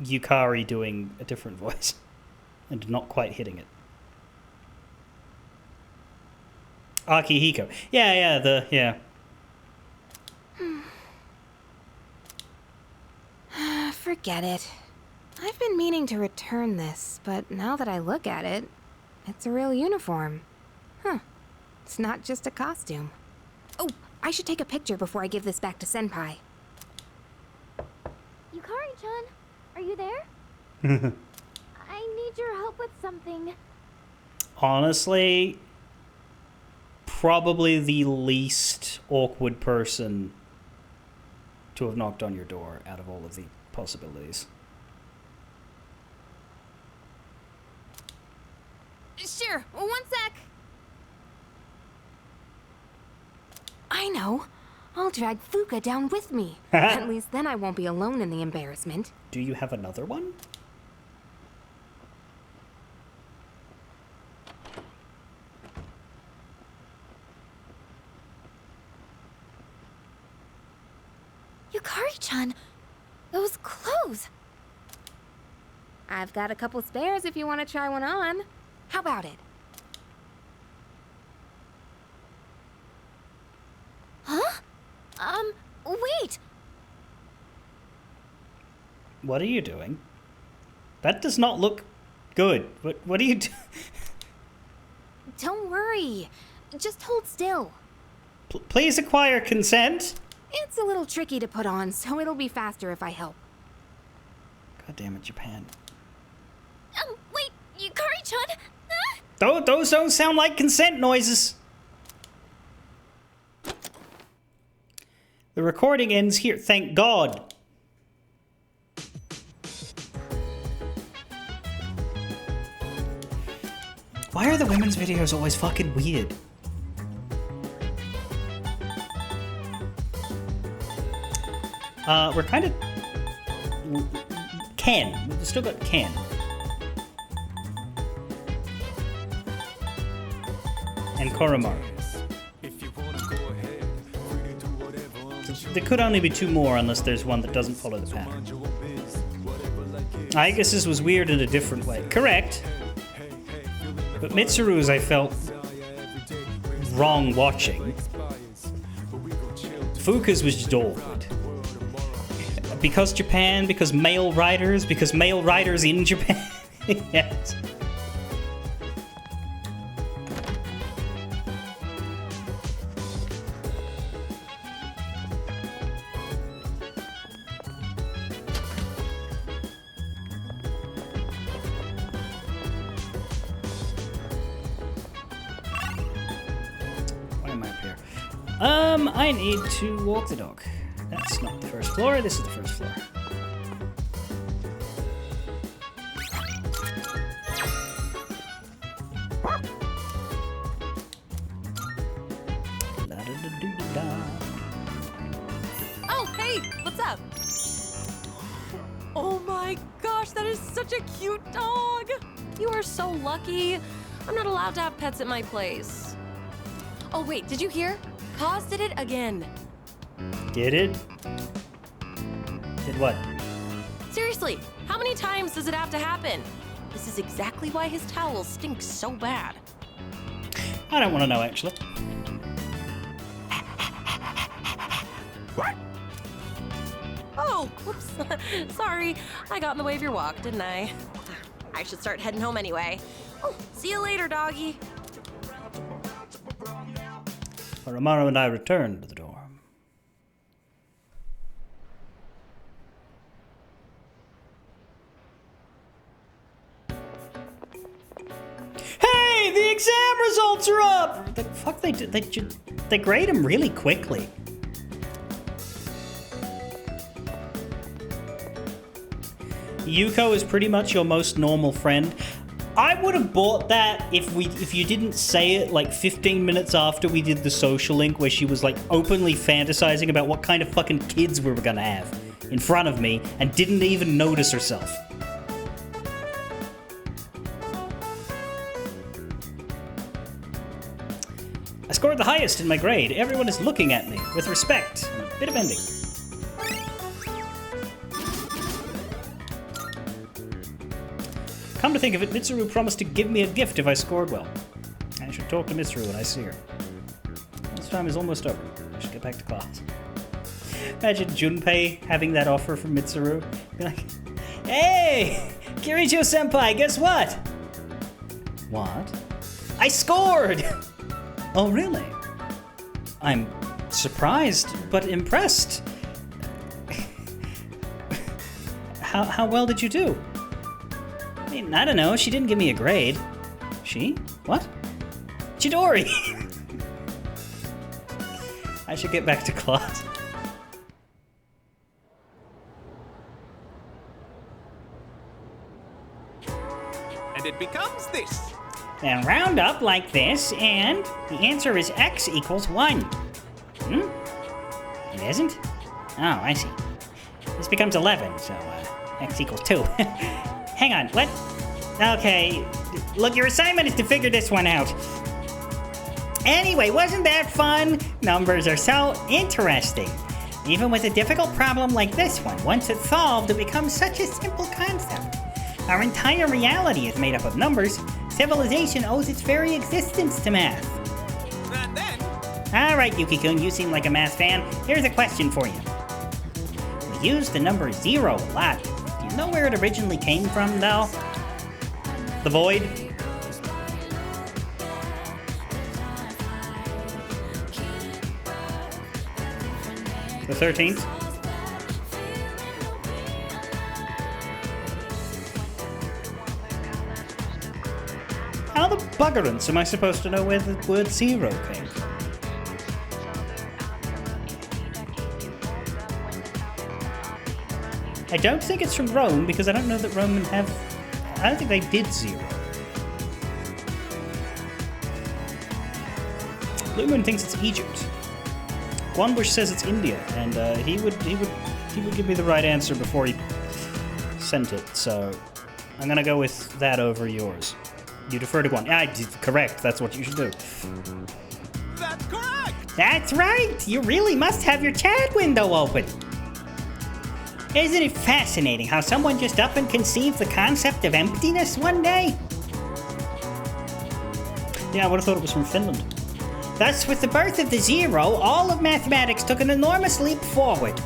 Yukari doing a different voice and not quite hitting it? Akihiko. Yeah. Forget it. I've been meaning to return this, but now that I look at it, it's a real uniform. Huh. It's not just a costume. Oh, I should take a picture before I give this back to Senpai. Yukari-chan, are you there? I need your help with something. Honestly, probably the least awkward person to have knocked on your door out of all of the possibilities. Sure, one sec. I know. I'll drag Fuka down with me. At least then I won't be alone in the embarrassment. Do you have another one? Yukari-chan, those clothes. I've got a couple spares if you want to try one on. How about it? Huh? Wait! What are you doing? That does not look good. What are you doing? Don't worry. Just hold still. Please acquire consent. It's a little tricky to put on, so it'll be faster if I help. God damn it, Japan. Wait, Yukari-chan? Those don't sound like consent noises. The recording ends here, thank God. Why are the women's videos always fucking weird? We're kind of... Ken. We've still got Ken. And Koromaru. There could only be two more unless there's one that doesn't follow the pattern. I guess this was weird in a different way. Correct. But Mitsuru's I felt wrong watching. Fuka's was just awkward. Because Japan, because male writers in Japan. Yes. Why am I up here? I need to walk the dog. That's not the first floor, this is the first floor. Oh, hey, what's up? Oh my gosh, that is such a cute dog. You are so lucky. I'm not allowed to have pets at my place. Oh wait, did you hear? Kaz did it again. Did it? Did what? Seriously, how many times does it have to happen? This is exactly why his towels stink so bad. I don't want to know, actually. What? Oh, whoops. Sorry, I got in the way of your walk, didn't I? I should start heading home anyway. Oh, see you later, doggy. Oromaru and I returned to the dorm. Hey, the exam results are up! The fuck they did? They grade them really quickly. Yuko is pretty much your most normal friend. I would have bought that if you didn't say it like 15 minutes after we did the social link where she was like openly fantasizing about what kind of fucking kids we were gonna have in front of me and didn't even notice herself. I scored the highest in my grade. Everyone is looking at me with respect and a bit of envy. Come to think of it, Mitsuru promised to give me a gift if I scored well. I should talk to Mitsuru when I see her. This time is almost over. I should get back to class. Imagine Junpei having that offer from Mitsuru. Be like, hey, Kirijo-senpai, guess what? What? I scored! Oh, really? I'm surprised, but impressed. How well did you do? I mean, I don't know. She didn't give me a grade. She? What? Chidori! I should get back to class. And it becomes this. Then round up like this, and the answer is x equals 1. It isn't? Oh, I see. This becomes 11, so x equals 2. Hang on, what? Okay, look, your assignment is to figure this one out. Anyway, wasn't that fun? Numbers are so interesting. Even with a difficult problem like this one, once it's solved, it becomes such a simple concept. Our entire reality is made up of numbers. Civilization owes its very existence to math. And then... Alright, Yuki-kun, you seem like a math fan. Here's a question for you. We use the number 0 a lot. Do you know where it originally came from, though? The void? The 13th? How the buggerance am I supposed to know where the word 0 came from? I don't think it's from Rome, because I don't know that Roman have... I don't think they did 0. Blue Moon thinks it's Egypt. Guanbush says it's India, and he would give me the right answer before he sent it, so I'm gonna go with that over yours. You defer to Guan. Yeah, correct. That's what you should do. That's correct! That's right! You really must have your chat window open. Isn't it fascinating how someone just up and conceived the concept of emptiness one day? Yeah, I would have thought it was from Finland. Thus, with the birth of the 0, all of mathematics took an enormous leap forward.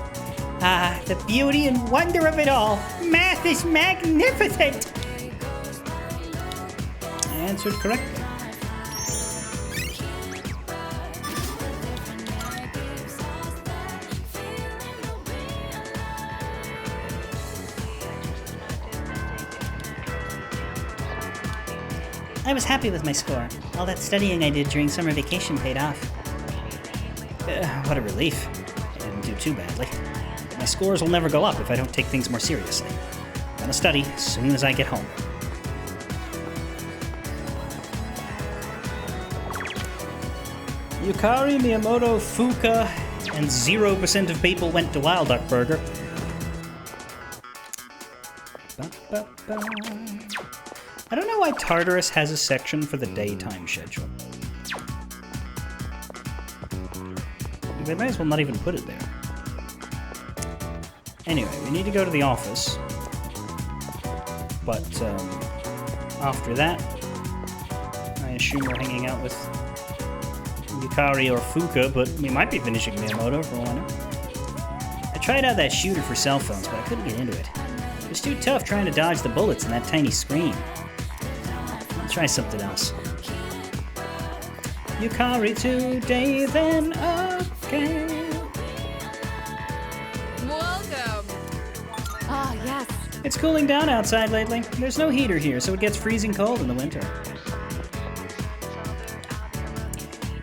Ah, the beauty and wonder of it all. Math is magnificent! I answered correctly. I was happy with my score. All that studying I did during summer vacation paid off. What a relief. I didn't do too badly. But my scores will never go up if I don't take things more seriously. I'm gonna study as soon as I get home. Yukari, Miyamoto, Fuka, and 0% of people went to Wild Duck Burger. I don't know why Tartarus has a section for the daytime schedule. They might as well not even put it there. Anyway, we need to go to the office. But, after that, I assume we're hanging out with Yukari or Fuka, but we might be finishing Miyamoto for all I know. I tried out that shooter for cell phones, but I couldn't get into it. It was too tough trying to dodge the bullets in that tiny screen. I'm not try something else. Yukari today, then okay. Welcome. Ah, yes. It's cooling down outside lately. There's no heater here, so it gets freezing cold in the winter.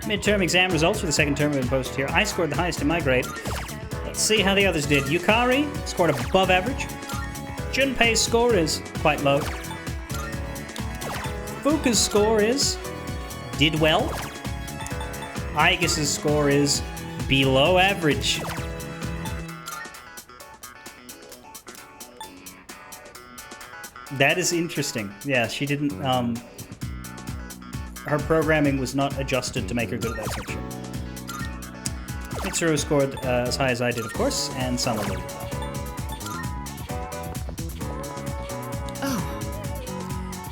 Midterm exam results for the second term have been posted here. I scored the highest in my grade. Let's see how the others did. Yukari scored above average. Junpei's score is quite low. Fuka's score is did well. Aigis' score is below average. That is interesting. Yeah, she didn't, her programming was not adjusted to make her good at that sort of shit. Mitsuru scored as high as I did, of course, and Sama did. Oh.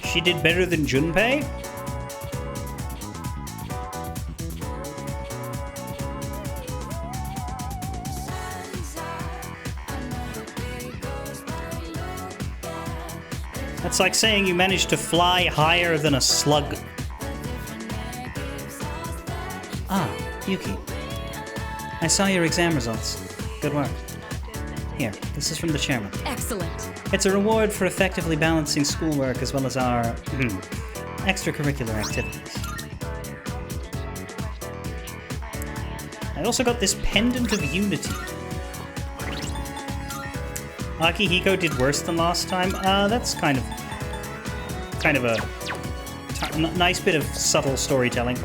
She did better than Junpei? That's like saying you managed to fly higher than a slug. Ah, Yuki. I saw your exam results. Good work. Here, this is from the chairman. Excellent. It's a reward for effectively balancing schoolwork as well as our extracurricular activities. I also got this Pendant of Unity. Akihiko did worse than last time. That's kind of a nice bit of subtle storytelling.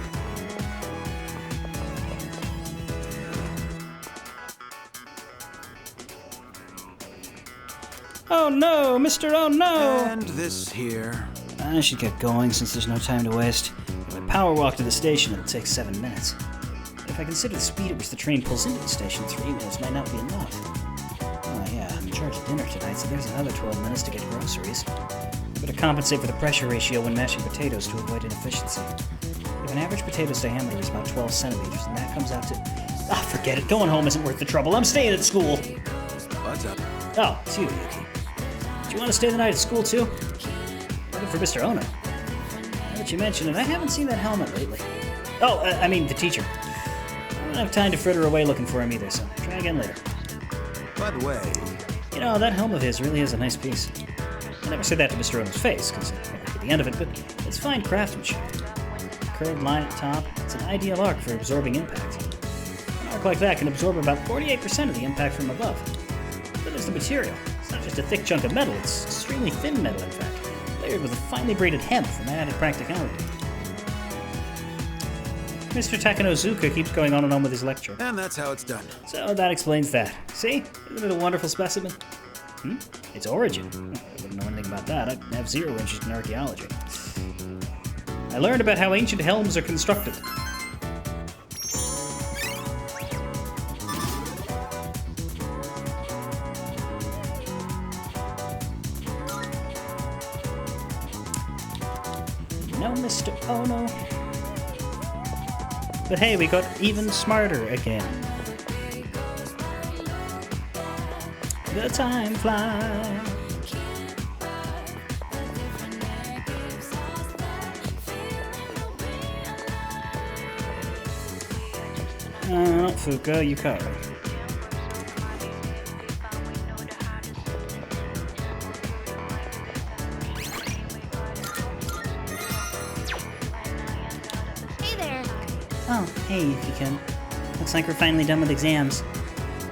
Oh no, Mr. Oh no! And this here. I should get going since there's no time to waste. If I power walk to the station, it'll take 7 minutes. If I consider the speed at which the train pulls into the station, 3 minutes might not be enough. Oh yeah, I'm in charge of dinner tonight, so there's another 12 minutes to get groceries. Better compensate for the pressure ratio when mashing potatoes to avoid inefficiency. If an average potato's diameter is about 12 centimeters, then that comes out to... Ah, forget it. Going home isn't worth the trouble. I'm staying at school. What's up? Oh, it's you, Yuki. Do you want to stay the night at school, too? Looking for Mr. Ono. Now that you mention it, I haven't seen that helmet lately. Oh, I mean the teacher. I don't have time to fritter away looking for him either, so try again later. By the way... You know, that helm of his really is a nice piece. I never said that to Mr. Ono's face, because at the end of it, but it's fine craftsmanship. Curved line at the top, it's an ideal arc for absorbing impact. An arc like that can absorb about 48% of the impact from above. Then there's the material. It's not just a thick chunk of metal, it's extremely thin metal, in fact, layered with a finely braided hemp for added practicality. Mr. Takanozuka keeps going on and on with his lecture. And that's how it's done. So that explains that. See? Isn't it a wonderful specimen? Its origin? I wouldn't know anything about that. I have 0 interest in archaeology. I learned about how ancient helms are constructed. No, Mr. Ono. But hey, we got even smarter again. The time flies. Not Fuka, Yukari. Hey there. Oh, hey, Yuki-kun. Looks like we're finally done with exams.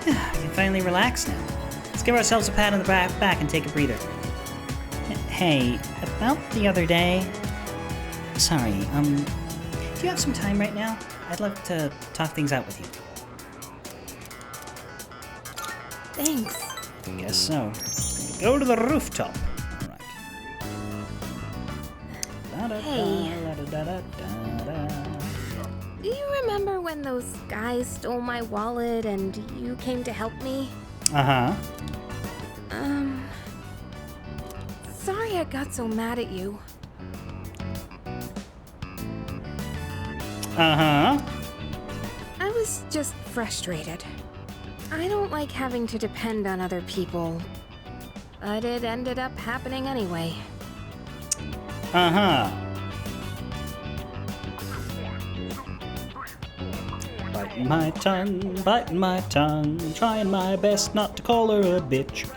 We can finally relax now. Let's give ourselves a pat on the back and take a breather. Hey, about the other day... Sorry, do you have some time right now? I'd love to talk things out with you. Thanks. Guess so. Go to the rooftop. Alright. Hey. Do you remember when those guys stole my wallet and you came to help me? Uh-huh. Sorry I got so mad at you. Uh-huh. I was just frustrated. I don't like having to depend on other people, but it ended up happening anyway. Uh-huh. biting my tongue, trying my best not to call her a bitch.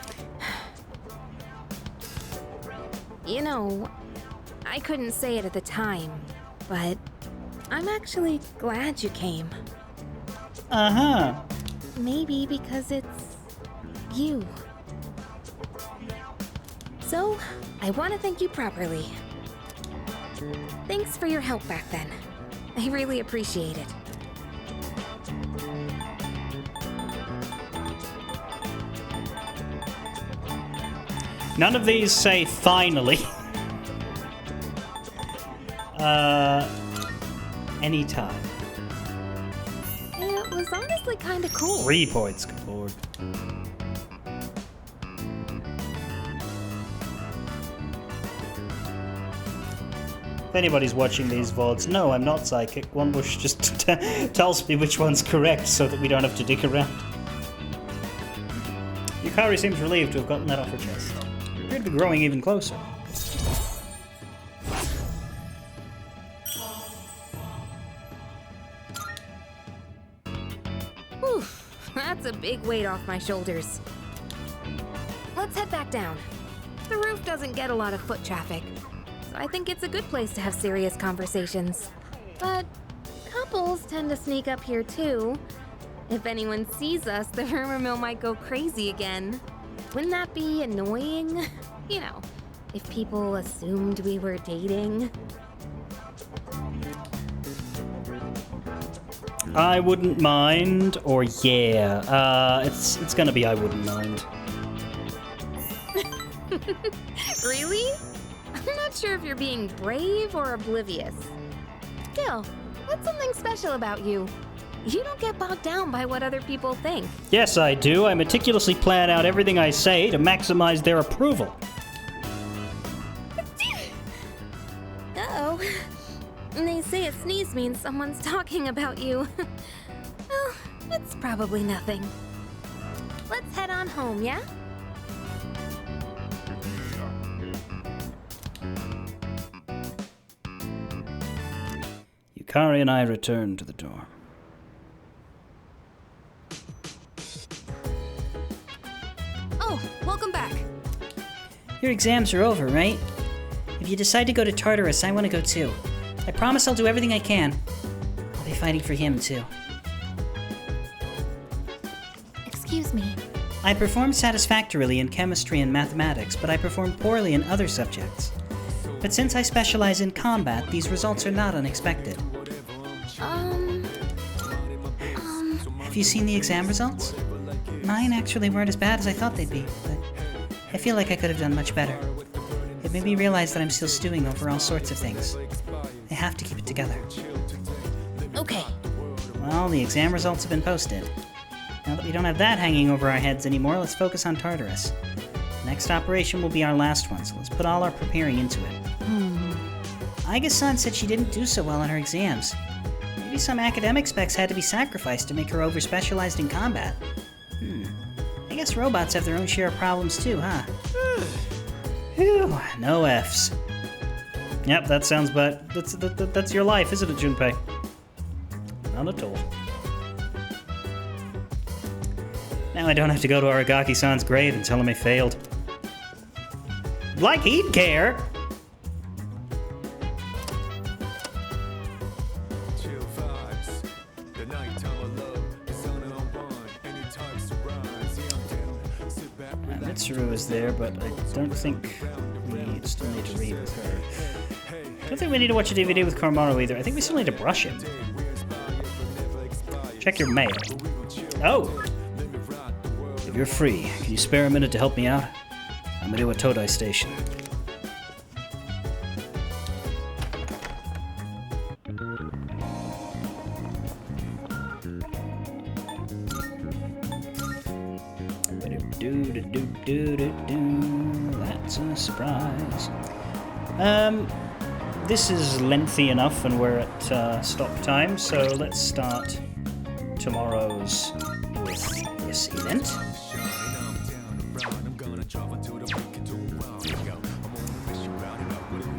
You know, I couldn't say it at the time, but I'm actually glad you came. Uh-huh. Maybe because it's you. So, I want to thank you properly. Thanks for your help back then. I really appreciate it. None of these say finally. Anytime. It was honestly kind of cool. 3 points, good lord. If anybody's watching these VODs, no, I'm not psychic. Wonbush just tells me which one's correct so that we don't have to dig around. Yukari seems relieved to have gotten that off her chest. We appear to be growing even closer. Whew, that's a big weight off my shoulders. Let's head back down. The roof doesn't get a lot of foot traffic, so I think it's a good place to have serious conversations. But couples tend to sneak up here too. If anyone sees us, the rumor mill might go crazy again. Wouldn't that be annoying? You know, if people assumed we were dating. I wouldn't mind, or yeah. It's gonna be I wouldn't mind. Really? I'm not sure if you're being brave or oblivious. Still, what's something special about you? You don't get bogged down by what other people think. Yes, I do. I meticulously plan out everything I say to maximize their approval. Uh-oh. They say a sneeze means someone's talking about you. Well, it's probably nothing. Let's head on home, yeah? Yukari and I return to the dorm. Oh, welcome back. Your exams are over, right? If you decide to go to Tartarus, I want to go too. I promise I'll do everything I can. I'll be fighting for him too. Excuse me. I performed satisfactorily in chemistry and mathematics, but I performed poorly in other subjects. But since I specialize in combat, these results are not unexpected. Have you seen the exam results? Mine actually weren't as bad as I thought they'd be, but I feel like I could have done much better. It made me realize that I'm still stewing over all sorts of things. I have to keep it together. Okay. Well, the exam results have been posted. Now that we don't have that hanging over our heads anymore, let's focus on Tartarus. The next operation will be our last one, so let's put all our preparing into it. Aiga-san said she didn't do so well on her exams. Maybe some academic specs had to be sacrificed to make her over-specialized in combat. I guess robots have their own share of problems too, huh? Phew, no Fs. Yep, that sounds bad. That's your life, isn't it, Junpei? Not at all. Now I don't have to go to Aragaki-san's grave and tell him I failed. Like he'd care! Mitsuru is there, but I don't think we still need to read with her. I don't think we need to watch a DVD with Koromaru either. I think we still need to brush him. Check your mail. Oh! If you're free, can you spare a minute to help me out? I'm at Iwatodai Station. That's a surprise. This is lengthy enough and we're at stop time, so let's start tomorrow's with this event.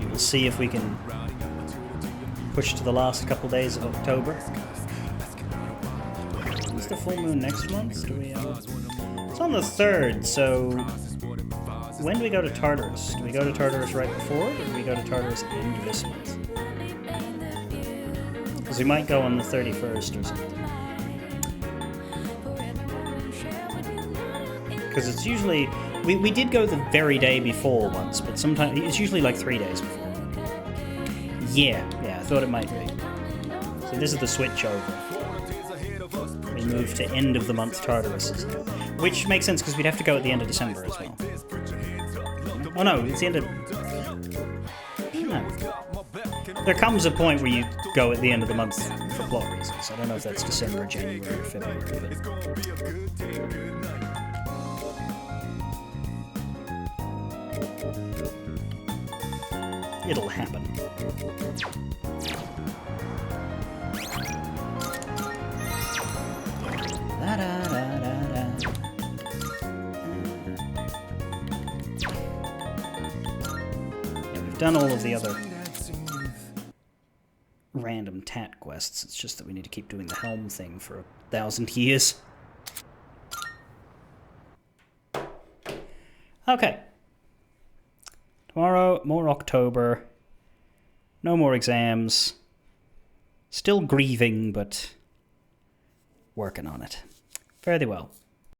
We'll see if we can push to the last couple days of October. When's the full moon next month? Do we? It's on the 3rd, so when do we go to Tartarus? Do we go to Tartarus right before, or do we go to Tartarus end of this month? Because we might go on the 31st or something. Because it's usually... We did go the very day before once, but sometimes... It's usually like 3 days before. Yeah, I thought it might be. So this is the switch over. We moved to end of the month Tartarus, which makes sense because we'd have to go at the end of December as well. Oh no, it's the end of... No. There comes a point where you go at the end of the month for plot reasons. I don't know if that's December, January, or February, but... It'll happen. Yeah, we've done all of the other random tat quests. It's just that we need to keep doing the helm thing for 1,000 years. Okay. Tomorrow, more October. No more exams. Still grieving, but working on it. Fairly well.